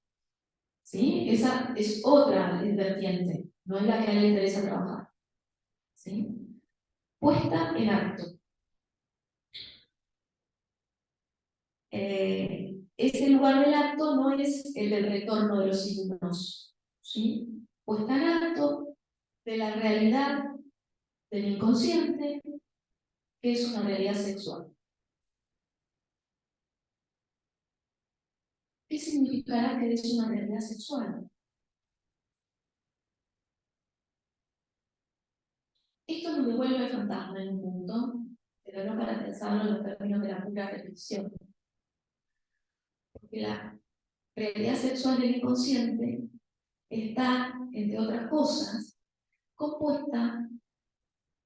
¿sí? Esa es otra vertiente, no es la que a él le interesa trabajar, ¿sí? Puesta en acto. Ese lugar del acto no es el del retorno de los signos, ¿sí? Puesta en acto de la realidad del inconsciente, que es una realidad sexual. ¿Qué significará que es una realidad sexual? Esto nos devuelve al fantasma en un punto, pero no para pensarlo en los términos de la pura repetición. Porque la realidad sexual del inconsciente está, entre otras cosas, compuesta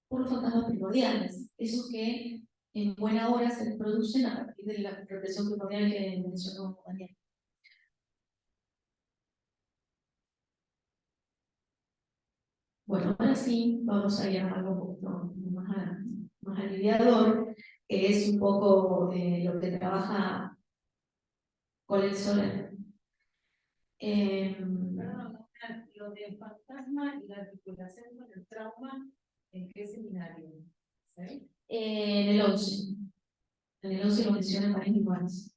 por los fantasmas primordiales, esos que en buena hora se producen a partir de la represión primordial que mencionó Daniel. Bueno, ahora sí vamos a ir a algo un poquito más aliviador, que es un poco lo que trabaja Colette Soler. Perdón, lo del fantasma y la articulación con el trauma, ¿en qué seminario? ¿Sí? En el 11. En el 11 lo menciona Marín Iguales.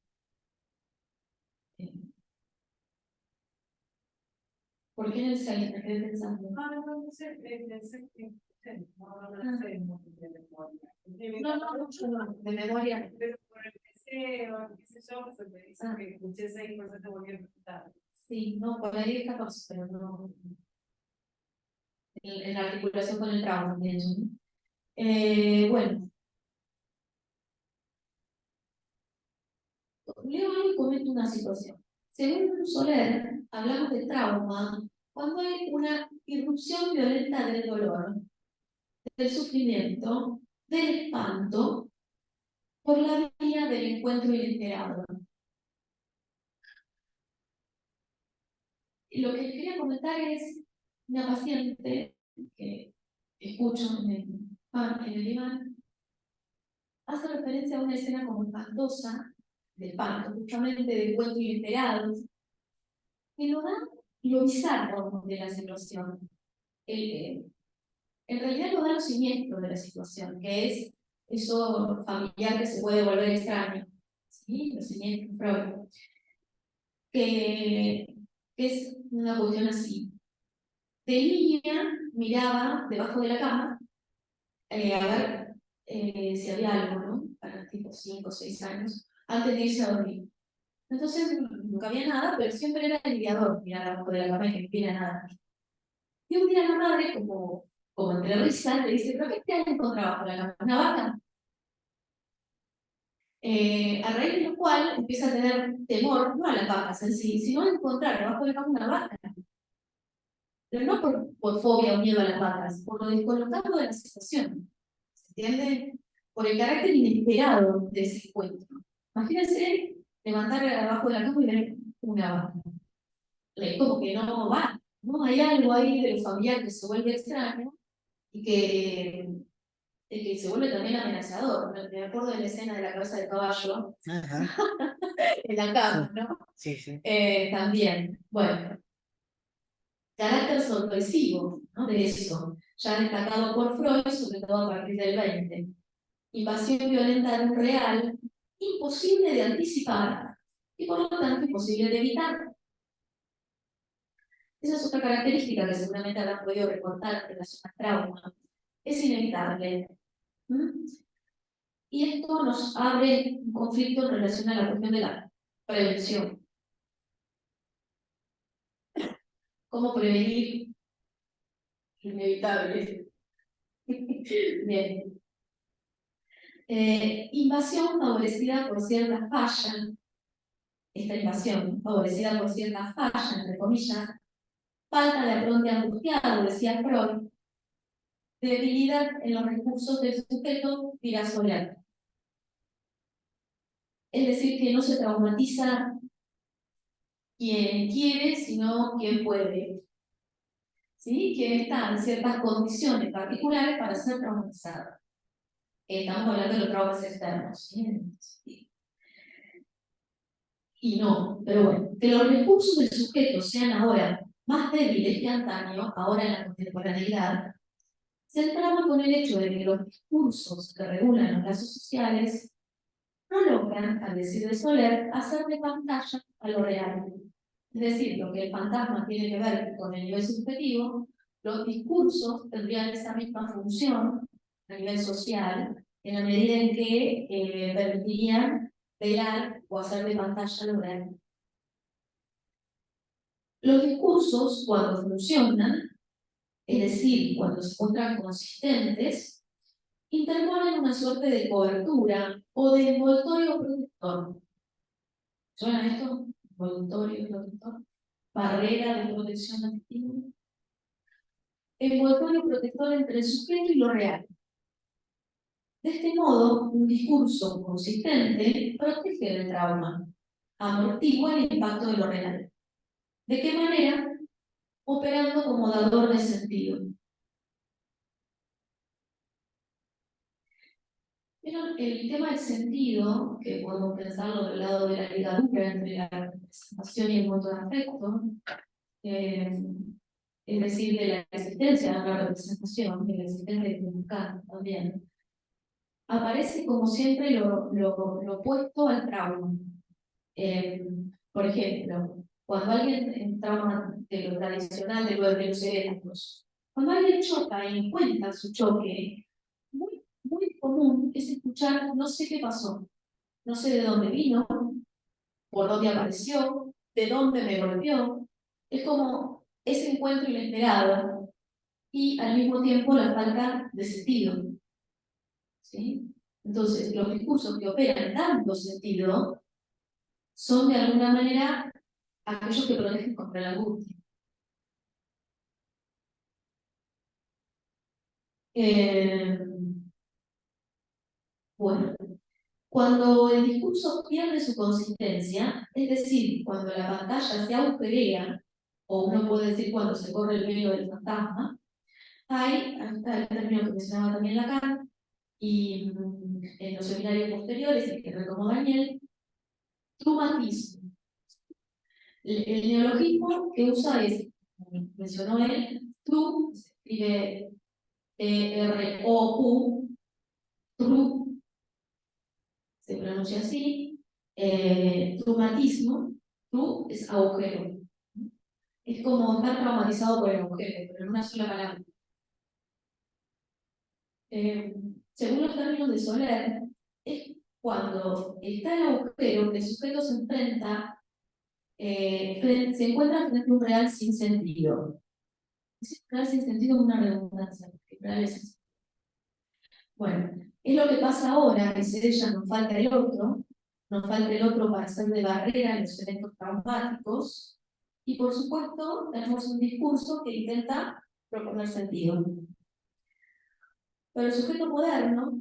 ¿Por qué en el 6? ¿Me quedé pensando? No sé, pensé que no sé mucho de memoria. No, de memoria. Pero por el deseo, qué sé yo, pues me dicen que escuché 6, por eso te volví a preguntar. Sí, no, por ahí es 14, pero no. En la articulación con el trauma, de hecho, ¿no? Bueno, Leo y comenta una situación. Según Soler, hablamos de trauma cuando hay una irrupción violenta del dolor, del sufrimiento, del espanto, por la vía del encuentro inesperado. Y lo que les quería comentar es una paciente que escucho en el diván, hace referencia a una escena como espantosa, de espanto, justamente de encuentro inesperado, que lo da lo bizarro de la situación. En realidad lo da lo siniestro de la situación, que es eso familiar que se puede volver extraño. ¿Sí? Lo siniestro, Freud. Que es una cuestión así. De niña miraba debajo de la cama a ver si había algo, ¿no? Para tipo 5 o 6 años, antes de irse a dormir. Entonces nunca había nada, pero siempre era aliviador mirar abajo de la cama y que no hubiera nada. Y un día la madre, como entre risas, le dice: ¿pero qué te has encontrado bajo la cama? ¿Una vaca? A raíz de lo cual empieza a tener temor, no a las vacas en sí, sino a encontrar debajo de la cama una vaca. Pero no por fobia o miedo a las vacas, por lo descolocado de la situación. ¿Se entiende? Por el carácter inesperado de ese encuentro. Imagínense levantar abajo de la cama y ver una vaca. Es como que no va, ¿no? Hay algo ahí de lo familiar que se vuelve extraño y que se vuelve también amenazador. Me acuerdo de la escena de la cabeza de caballo en la cama, ¿no? Sí, sí. También, bueno, carácter sorpresivo, ¿no? De eso, ya destacado por Freud, sobre todo a partir del 20. Invasión violenta de un real, imposible de anticipar y por lo tanto imposible de evitar. Esa es otra característica que seguramente habrán podido recortar en relación al trauma. Es inevitable. ¿Mm? Y esto nos abre un conflicto en relación a la cuestión de la prevención. ¿Cómo prevenir lo inevitable? Bien. Invasión favorecida por cierta falla. Esta invasión favorecida por cierta falla, entre comillas, falta de apronte angustiado, decía Freud, debilidad en los recursos del sujeto, dirá Soler. Es decir, que no se traumatiza quien quiere, sino quien puede. ¿sí? Que está en ciertas condiciones particulares para ser traumatizado. Estamos hablando de los traumas externos, ¿sí? Y no, pero bueno, que los recursos del sujeto sean ahora más débiles que antaño, ahora en la contemporaneidad, se entraba con el hecho de que los discursos que regulan los lazos sociales no logran, al decir de Soler, hacer de pantalla a lo real. Es decir, lo que el fantasma tiene que ver con el nivel subjetivo, los discursos tendrían esa misma función a nivel social, en la medida en que permitirían velar o hacer de pantalla lo real. Los discursos, cuando funcionan, es decir, cuando se encuentran consistentes, interponen una suerte de cobertura o de envoltorio protector. ¿Suena esto? Envoltorio protector. Barrera de protección activa. Envoltorio protector entre el sujeto y lo real. De este modo, un discurso consistente protege del trauma, amortigua el impacto de lo real. ¿De qué manera? Operando como dador de sentido. Pero el tema del sentido, que podemos pensarlo del lado de la ligadura entre la representación y el modo de afecto, es decir, de la existencia de una representación, de la existencia de un Kant también, aparece como siempre lo opuesto al trauma. Por ejemplo, cuando alguien en trauma de lo tradicional, de los eventos, cuando alguien choca y encuentra su choque, muy común es escuchar no sé qué pasó, no sé de dónde vino, por dónde apareció, de dónde me golpeó. Es como ese encuentro inesperado y al mismo tiempo la falta de sentido. ¿Sí? Entonces, los discursos que operan dando sentido son de alguna manera aquellos que protegen contra la angustia. Bueno, cuando el discurso pierde su consistencia, es decir, cuando la pantalla se agujerea, o uno puede decir cuando se corre el velo del fantasma, hay, hasta el término que mencionaba también Lacan, y en los seminarios posteriores, el que retomó Daniel, trumatismo. El neologismo que usa es, como mencionó él, tru, se escribe T-R-O-U, tru, se pronuncia así, traumatismo, tru es agujero. Es como estar traumatizado por el agujero, pero en una sola palabra. Según los términos de Soler, es cuando está el agujero que el sujeto se enfrenta, se encuentra frente a un real sin sentido. Es real sin sentido es una redundancia, porque real es. Bueno, es lo que pasa ahora, que se ella nos falta el otro, nos falta el otro para hacer de barrera en los eventos traumáticos, y por supuesto tenemos un discurso que intenta proponer sentido. Pero el sujeto moderno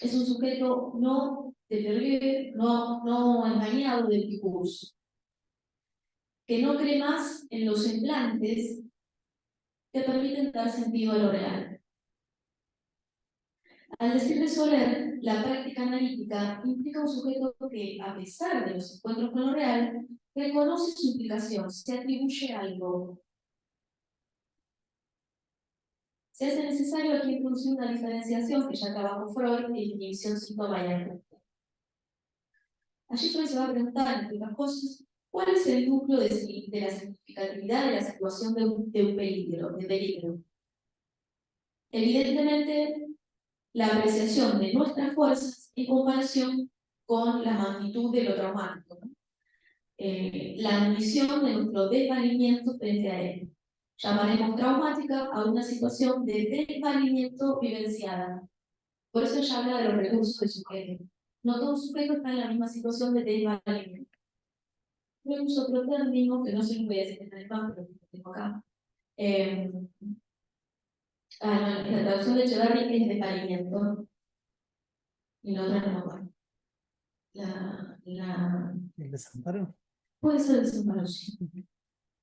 es un sujeto no deteriorado, no engañado del discurso, que no cree más en los semblantes que permiten dar sentido a lo real. Al decir de Soler, la práctica analítica implica un sujeto que, a pesar de los encuentros con lo real, reconoce su implicación, se atribuye algo. Se hace necesario aquí introducir una diferenciación que ya trabajó Freud en inhibición síntoma y afecto. Allí Freud se va a preguntar, entre otras cosas, ¿cuál es el núcleo de la significatividad de la situación de un peligro, de peligro? Evidentemente, la apreciación de nuestras fuerzas en comparación con la magnitud de lo traumático, ¿no? La ambición de nuestro desvalimiento frente a él. Llamaremos traumática a una situación de desvalimiento vivenciada. Por eso ella habla de los recursos del sujeto. No todo sujeto está en la misma situación de desvalimiento. Luego uso otro término que no sé lo voy a decir en alemán, pero lo tengo acá. No, la traducción de Echeverri es desvalimiento. Y la otra no va. ¿El desamparo? Puede ser desamparo, sí.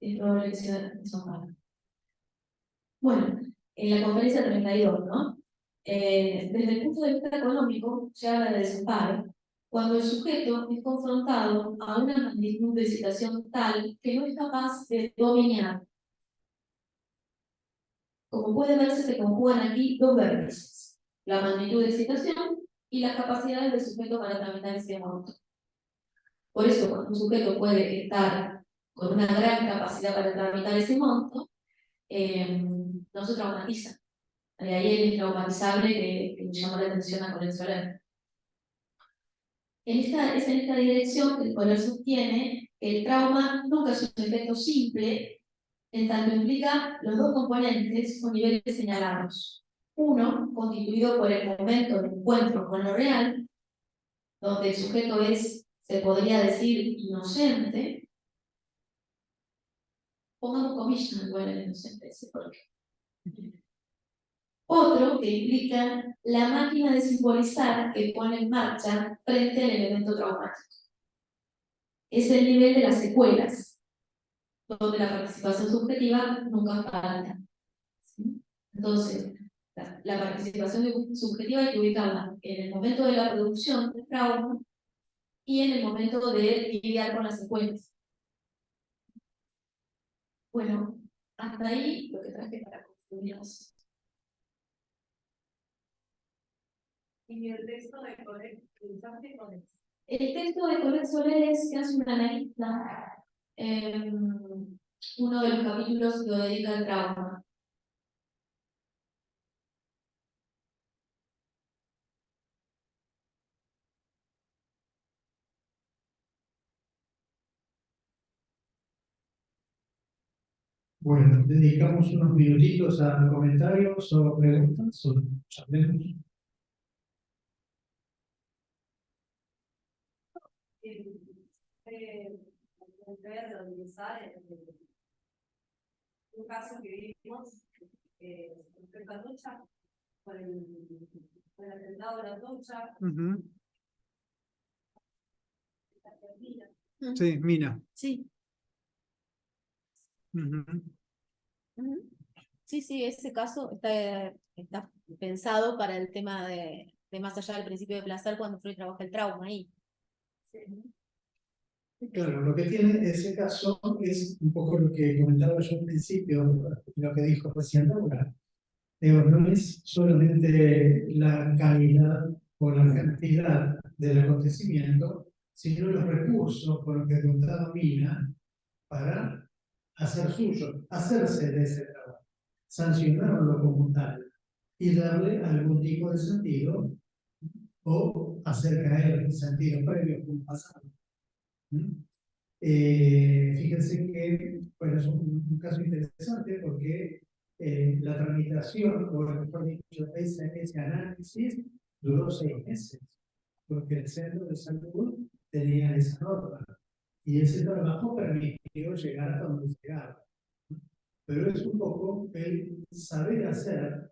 Es probable que sea desamparo. Bueno, en la conferencia 32, ¿no? Desde el punto de vista económico, se habla de desamparo cuando el sujeto es confrontado a una magnitud de situación tal que no es capaz de dominar. Como puede verse, se conjugan aquí dos vértices: la magnitud de situación y las capacidades del sujeto para tramitar ese monto. Por eso, cuando un sujeto puede estar con una gran capacidad para tramitar ese monto, no se traumatiza. De ahí el traumatizable que me llamó la atención a Colette Soler. Es en esta dirección que Colette sostiene que el trauma nunca es un efecto simple, en tanto implica los dos componentes o niveles señalados. Uno, constituido por el momento de encuentro con lo real, donde el sujeto es, se podría decir, inocente. Pongamos comillas, igual el inocente, ese por qué. Otro que implica la máquina de simbolizar que pone en marcha frente al elemento traumático. Es el nivel de las secuelas, donde la participación subjetiva nunca falta. ¿Sí? Entonces, la participación subjetiva hay que ubicarla en el momento de la producción del trauma y en el momento de lidiar con las secuelas. Bueno, hasta ahí lo que traje para concluirnos. Y el texto de Colette, ¿usaste Colette? El texto de Colette Soler es que hace un analista, uno de los capítulos lo dedica al trauma. Bueno, dedicamos unos minutitos a comentarios o preguntas, o charlemos. Realizar un caso que vivimos respecto a Tocha, por el atentado de la Tocha. Sí, Mina. Sí. Ujú. Sí, sí, ese caso está pensado para el tema de más allá del principio de placer cuando Freud trabaja el trauma ahí. Claro, lo que tiene ese caso es un poco lo que comentaba yo al principio, lo que dijo recién Laura. Digo, no es solamente la calidad o la cantidad del acontecimiento, sino los recursos con los que contaba Mina para hacer suyo, hacerse de ese trabajo, sancionarlo como tal y darle algún tipo de sentido o hacer caer sentidos previos como pasado. Fíjense que bueno, es un caso interesante porque la tramitación, o mejor dicho, ese análisis duró 6 meses, porque el Centro de Salud tenía esa norma y ese trabajo permitió llegar hasta donde llegaba. Pero es un poco el saber hacer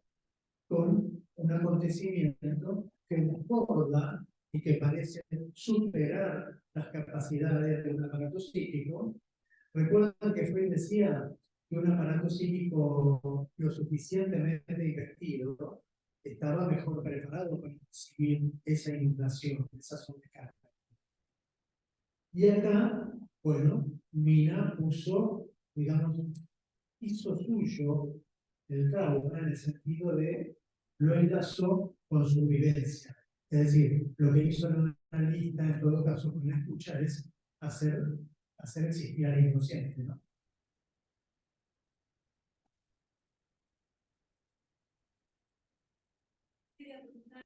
con un acontecimiento que desborda y que parece superar las capacidades de un aparato psíquico. Recuerdan que Freud decía que un aparato psíquico lo suficientemente invertido estaba mejor preparado para recibir esa inundación, esa sobrecarga. Y acá, bueno, Mina puso, digamos, hizo suyo el trauma en el sentido de lo enlazó con su vivencia. Es decir, lo que hizo en una lista, en todo caso, con la escucha, es hacer existir al inconsciente, ¿no? Quería preguntar,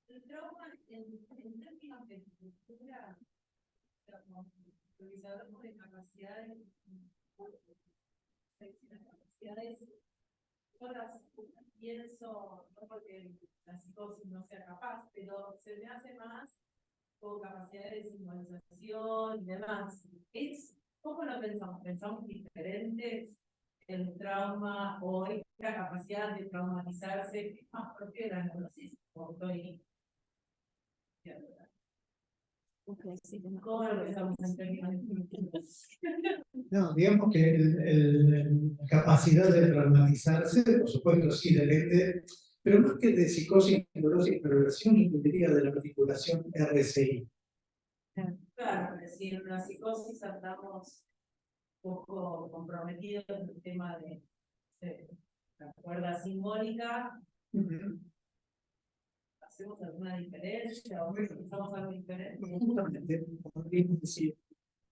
el trauma en términos de estructura, porque hablamos de capacidades, las capacidades, yo las pienso, no porque la psicosis no sea capaz, pero se me hace más con capacidades de simbolización y demás. ¿Cómo lo pensamos? ¿Pensamos diferentes? El trauma o esta capacidad de traumatizarse es más propia de la neurosis? Ok, sí, no. ¿Cómo lo pensamos en términos? No, digamos que la capacidad de traumatizarse, por supuesto, sí depende, pero más que de psicosis, neurosis y perversión, incluiría de la articulación RSI. Claro, es decir, en una psicosis andamos un poco comprometidos en el tema de la cuerda simbólica. ¿Hacemos alguna diferencia o pensamos algo diferente? Justamente, podríamos decir,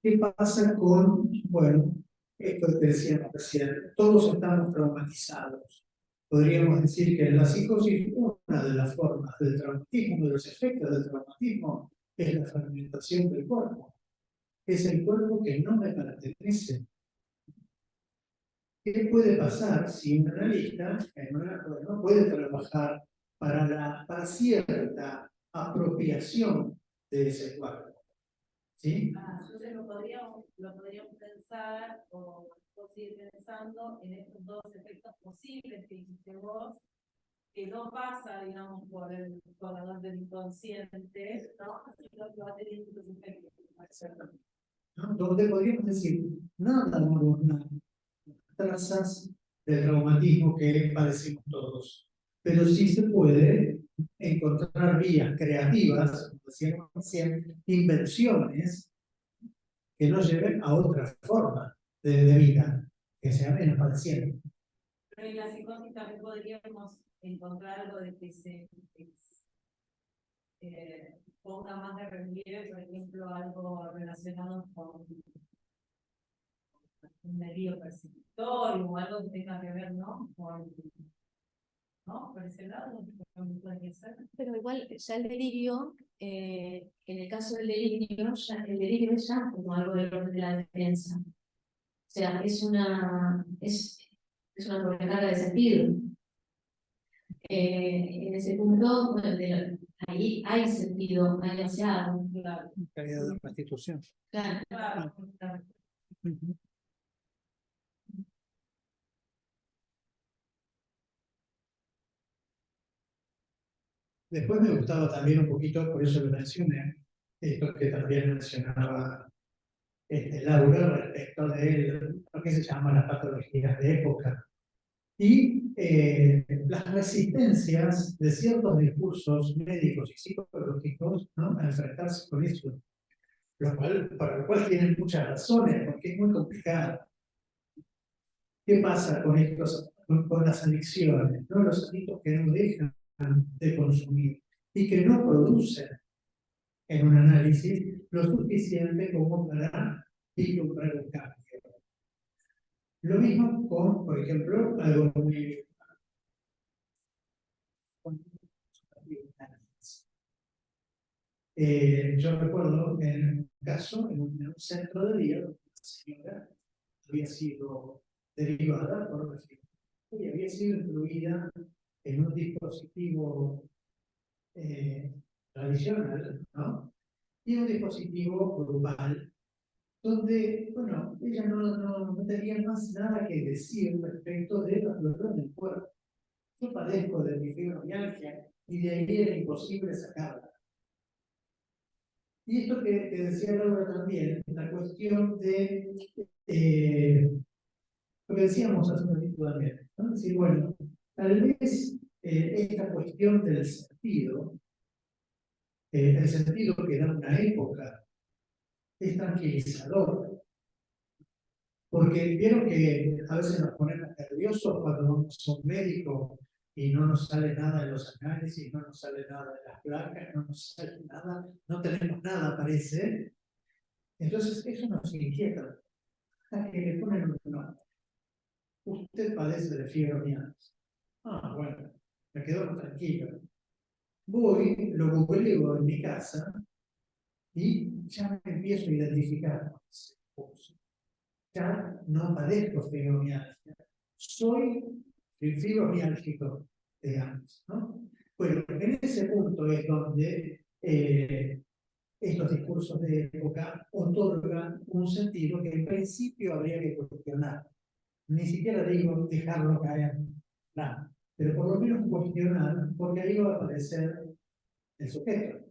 ¿qué pasa con, bueno, esto que decíamos recién, todos estamos traumatizados? Podríamos decir que en la psicosis, una de las formas del traumatismo, uno de los efectos del traumatismo, es la fragmentación del cuerpo. Es el cuerpo que no me pertenece. ¿Qué puede pasar si un analista no puede trabajar para cierta apropiación de ese cuerpo? ¿Sí? Entonces lo podríamos pensar o seguir pensando en estos dos efectos posibles que dijiste vos, que no pasa, digamos, por el corredor del inconsciente, ¿no? Sino que va a tener estos efectos. Exactamente. ¿No? Donde podríamos decir, nada normal, trazas del traumatismo que padecemos todos. Pero sí se puede encontrar vías creativas, como decíamos recién, invenciones que nos lleven a otra forma de vida, que sea menos padeciente. Pero en la psicosis también podríamos encontrar algo de que se ponga más de relieve, por ejemplo, algo relacionado con un delirio persecutorio o algo que tenga que ver, ¿no? ¿No? Por ese lado, puede ser. Pero igual ya el delirio, en el caso del delirio, el delirio es ya como algo del orden de la defensa. O sea, es una sobrecarga de sentido. En ese punto, bueno, ahí hay sentido, hay demasiado. Claro. Calidad de restitución. Claro. Claro. Después me gustaba también un poquito, por eso lo mencioné, esto que también mencionaba Laura respecto de lo que se llama las patologías de época y las resistencias de ciertos discursos médicos y psicológicos, ¿no?, a enfrentarse con eso, para lo cual tienen muchas razones, porque es muy complicado. ¿Qué pasa con con las adicciones? ¿No? Los adictos que no dejan de consumir y que no producen en un análisis lo suficiente como para vislumbrar un cambio. Lo mismo con, por ejemplo, algo muy... Yo recuerdo en un caso, en un centro de día, donde una señora había sido derivada por refrigerio y había sido incluida en un dispositivo tradicional, ¿no? Y un dispositivo grupal, donde, bueno, ella no tenía más nada que decir respecto de los dolores del cuerpo. Yo padezco de fibromialgia y de ahí era imposible sacarla. Y esto que decía Laura también, la cuestión de lo que decíamos hace un ratito también, ¿no? Es decir, bueno, tal vez esta cuestión del sentido, el sentido que da una época, es tranquilizador. Porque vieron que a veces nos ponemos nerviosos cuando vamos a un médico y no nos sale nada de los análisis, no nos sale nada de las placas, no nos sale nada, no tenemos nada, parece. Entonces eso nos inquieta. Hasta que le ponen un nombre. Usted padece de fibromialgia. Ah, bueno, me quedo más tranquilo. Voy, lo googleo en mi casa y ya me empiezo a identificar con ese curso. Ya no padezco fibromialgia. Soy fibromiálgico, digamos, ¿no? Bueno, en ese punto es donde estos discursos de época otorgan un sentido que en principio habría que cuestionar. Ni siquiera digo dejarlo caer, nada, pero por lo menos cuestionar, porque ahí va a aparecer el sujeto.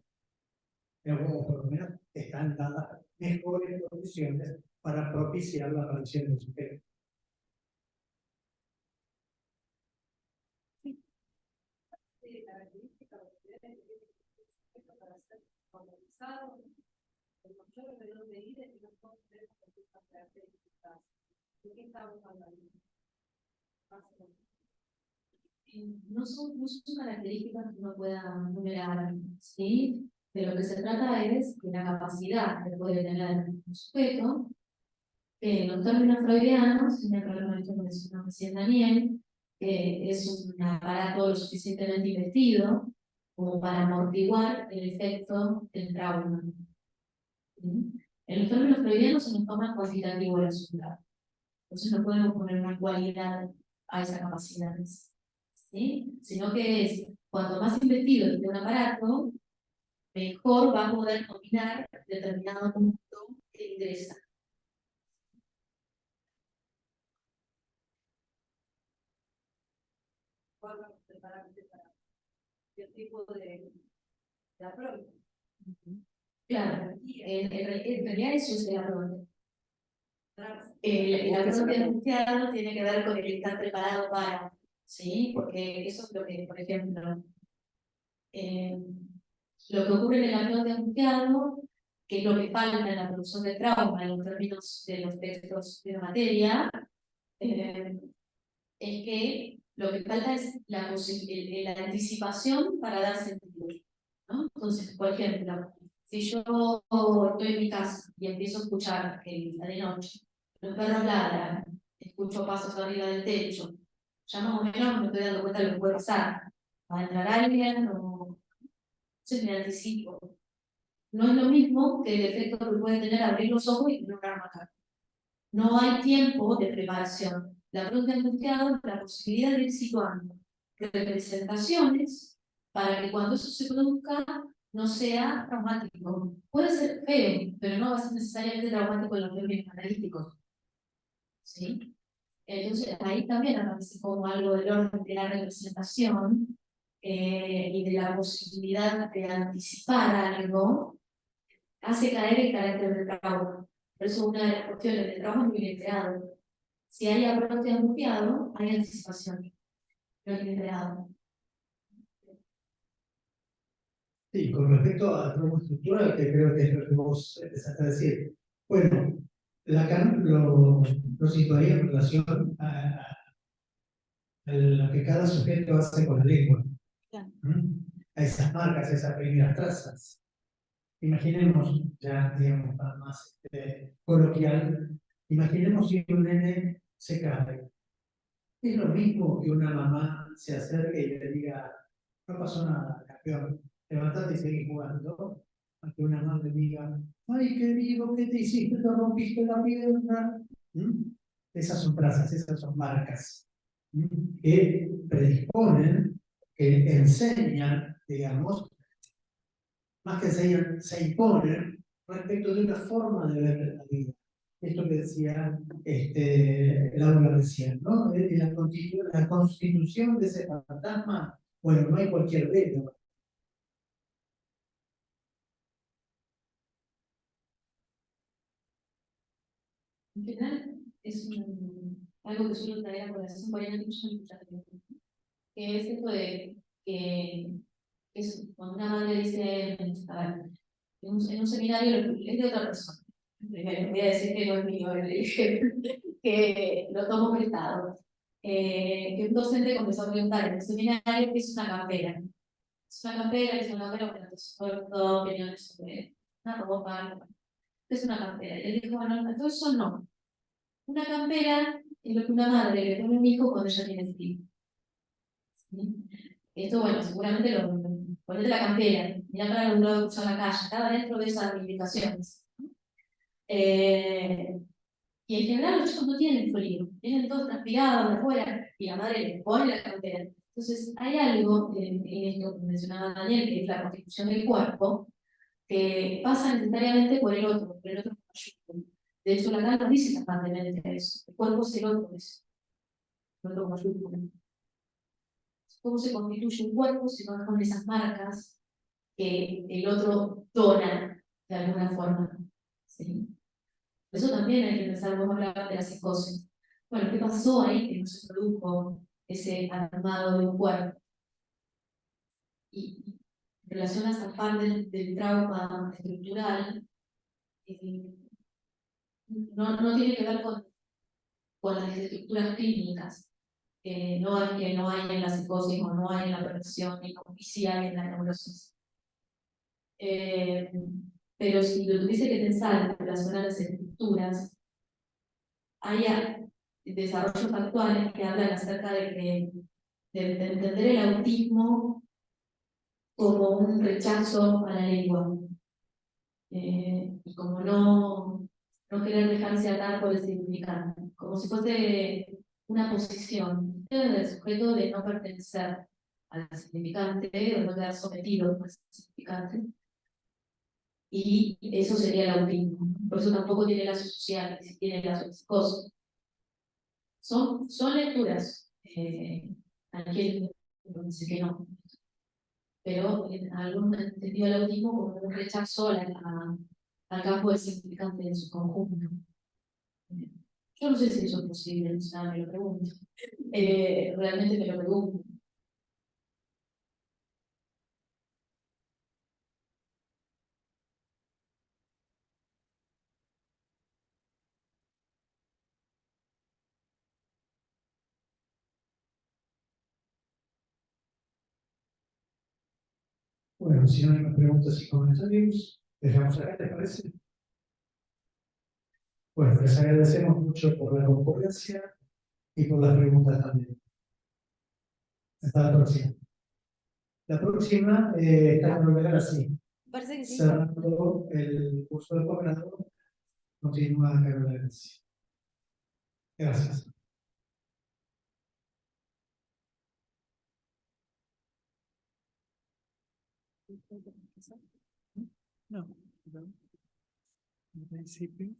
Pero por lo menos están dadas mejores condiciones para propiciar la aparición del sujeto. Característica para ser organizado, el mayor alrededor de ir y no tener estas características. ¿De qué estamos hablando? No son características que uno pueda numerar, ¿sí? De lo que se trata es de la capacidad que puede tener un sujeto, que en los términos freudianos, tiene que ver con esto que mencionó recién Daniel, que es un aparato lo suficientemente investido como para amortiguar el efecto del trauma. ¿Sí? En los términos freudianos se nos toma cuantitativo el resultado. Entonces no podemos poner una cualidad a esa capacidad, ¿sí? Sino que es, cuanto más investido esté un aparato, mejor va a poder dominar determinado punto que ingresa. ¿Cuál va a prepararse para qué tipo de approach? Claro, en realidad eso es el approach. El ¿Qué es el approach approach? angustiado tiene que ver con el estar preparado para, ¿sí? Porque eso es lo que, por ejemplo, lo que ocurre en el approach angustiado, que es lo que falta en la producción de trauma en los términos de los textos de la materia, es que lo que falta es la anticipación para dar sentido, ¿no? Entonces, por ejemplo, si yo estoy en mi casa y empiezo a escuchar que de noche los perros ladran, escucho pasos arriba del techo, ya más o menos me estoy dando cuenta de lo que puede pasar. Va a entrar alguien o... Entonces me anticipo. No es lo mismo que el efecto que puede tener abrir los ojos y no matar. No hay tiempo de preparación. La pregunta angustiada es la posibilidad de ir situando representaciones para que cuando eso se produzca no sea traumático. Puede ser feo, pero no va a ser necesariamente traumático en los términos analíticos. ¿Sí? Entonces ahí también aparece como algo del orden de la representación y de la posibilidad de anticipar algo, hace caer el carácter del trauma. Por eso una de las cuestiones del trauma es muy inesperado. Si hay approach angustiado, hay anticipación. No es inesperado. Sí, con respecto a la trauma estructural, que creo que es lo que vos empezaste a decir. Bueno, Lacan lo situaría en relación a lo que cada sujeto hace con la lengua. Claro. A esas marcas, a esas primeras trazas. Imaginemos, ya digamos más coloquial, imaginemos si un nene se cae. Es lo mismo que una mamá se acerque y le diga, no pasó nada, campeón, levantate y seguí jugando. A que una mamá le diga, ay querido, ¿qué te hiciste? Te rompiste la pierna. Esas son trazas, esas son marcas que predisponen, que enseñan, digamos, más que enseñan, se imponen respecto de una forma de ver la vida. Esto que decía Laura recién, ¿no? La constitución de ese fantasma, bueno, no hay cualquier velo. En general, es algo que suelo traer a colación, por ahí no escucho mucha gente, que es esto de que cuando una madre dice, a ver, en un seminario es de otra persona. Primero, voy a decir que no es mío el ejemplo, que lo tomo prestado. Que un docente comenzó a preguntar en el seminario qué es una campera. Es una campera, es una campera, bueno, entonces todo opiniones sobre una ropa, ¿qué es una campera? Y él dijo, bueno, todo eso no. Una campera es lo que una madre le pone a un hijo cuando ella tiene frío. ¿Sí? Esto, bueno, seguramente ponete la campera, mira para el lado de cruzar la calle, estaba dentro de esas limitaciones. Y en general los chicos no tienen frío, vienen todos transpirados de afuera y la madre les pone la campera. Entonces, hay algo en esto que mencionaba Daniel, que es la constitución del cuerpo, que pasa necesariamente por el otro como ayuda. De hecho, Lacan nos dice constantemente eso. El cuerpo es el otro, es el otro como ayuda. ¿Cómo se constituye un cuerpo si no es con esas marcas que el otro dona de de alguna forma. ¿Sí? Eso también hay que pensar, vos hablabas de la psicosis. Bueno, ¿qué pasó ahí que no se produjo ese armado de un cuerpo? Y en relación a zafar del trauma estructural, eh, no tiene que ver con las estructuras clínicas. No es que no hay en la psicosis o no hay en la prevención, y sí hay en la neurosis. Pero si lo tuviese que pensar en relación a las estructuras, hay desarrollos actuales que hablan acerca de entender el autismo como un rechazo a la lengua. Y como no querer dejarse atar por el significante, como si fuese una posición del sujeto de no pertenecer al significante, o no quedar sometido al significante, y eso sería el autismo. Por eso tampoco tiene lazos sociales, tiene lazos psicosis. Son lecturas, alguien dice que no, pero en algún entendido el autismo como un rechazo al campo del significante en su conjunto. Yo no sé si eso es posible, o sea, me lo pregunto. Realmente me lo pregunto. Bueno, si no hay más preguntas y comentarios, dejamos acá, ¿te parece? Bueno, les agradecemos mucho por la concurrencia y por las preguntas también. Hasta la próxima. La próxima está programada así. Parece que sí. Cerrando el curso de posgrado, continúa Carola Gracia. Gracias. No, no. En principio.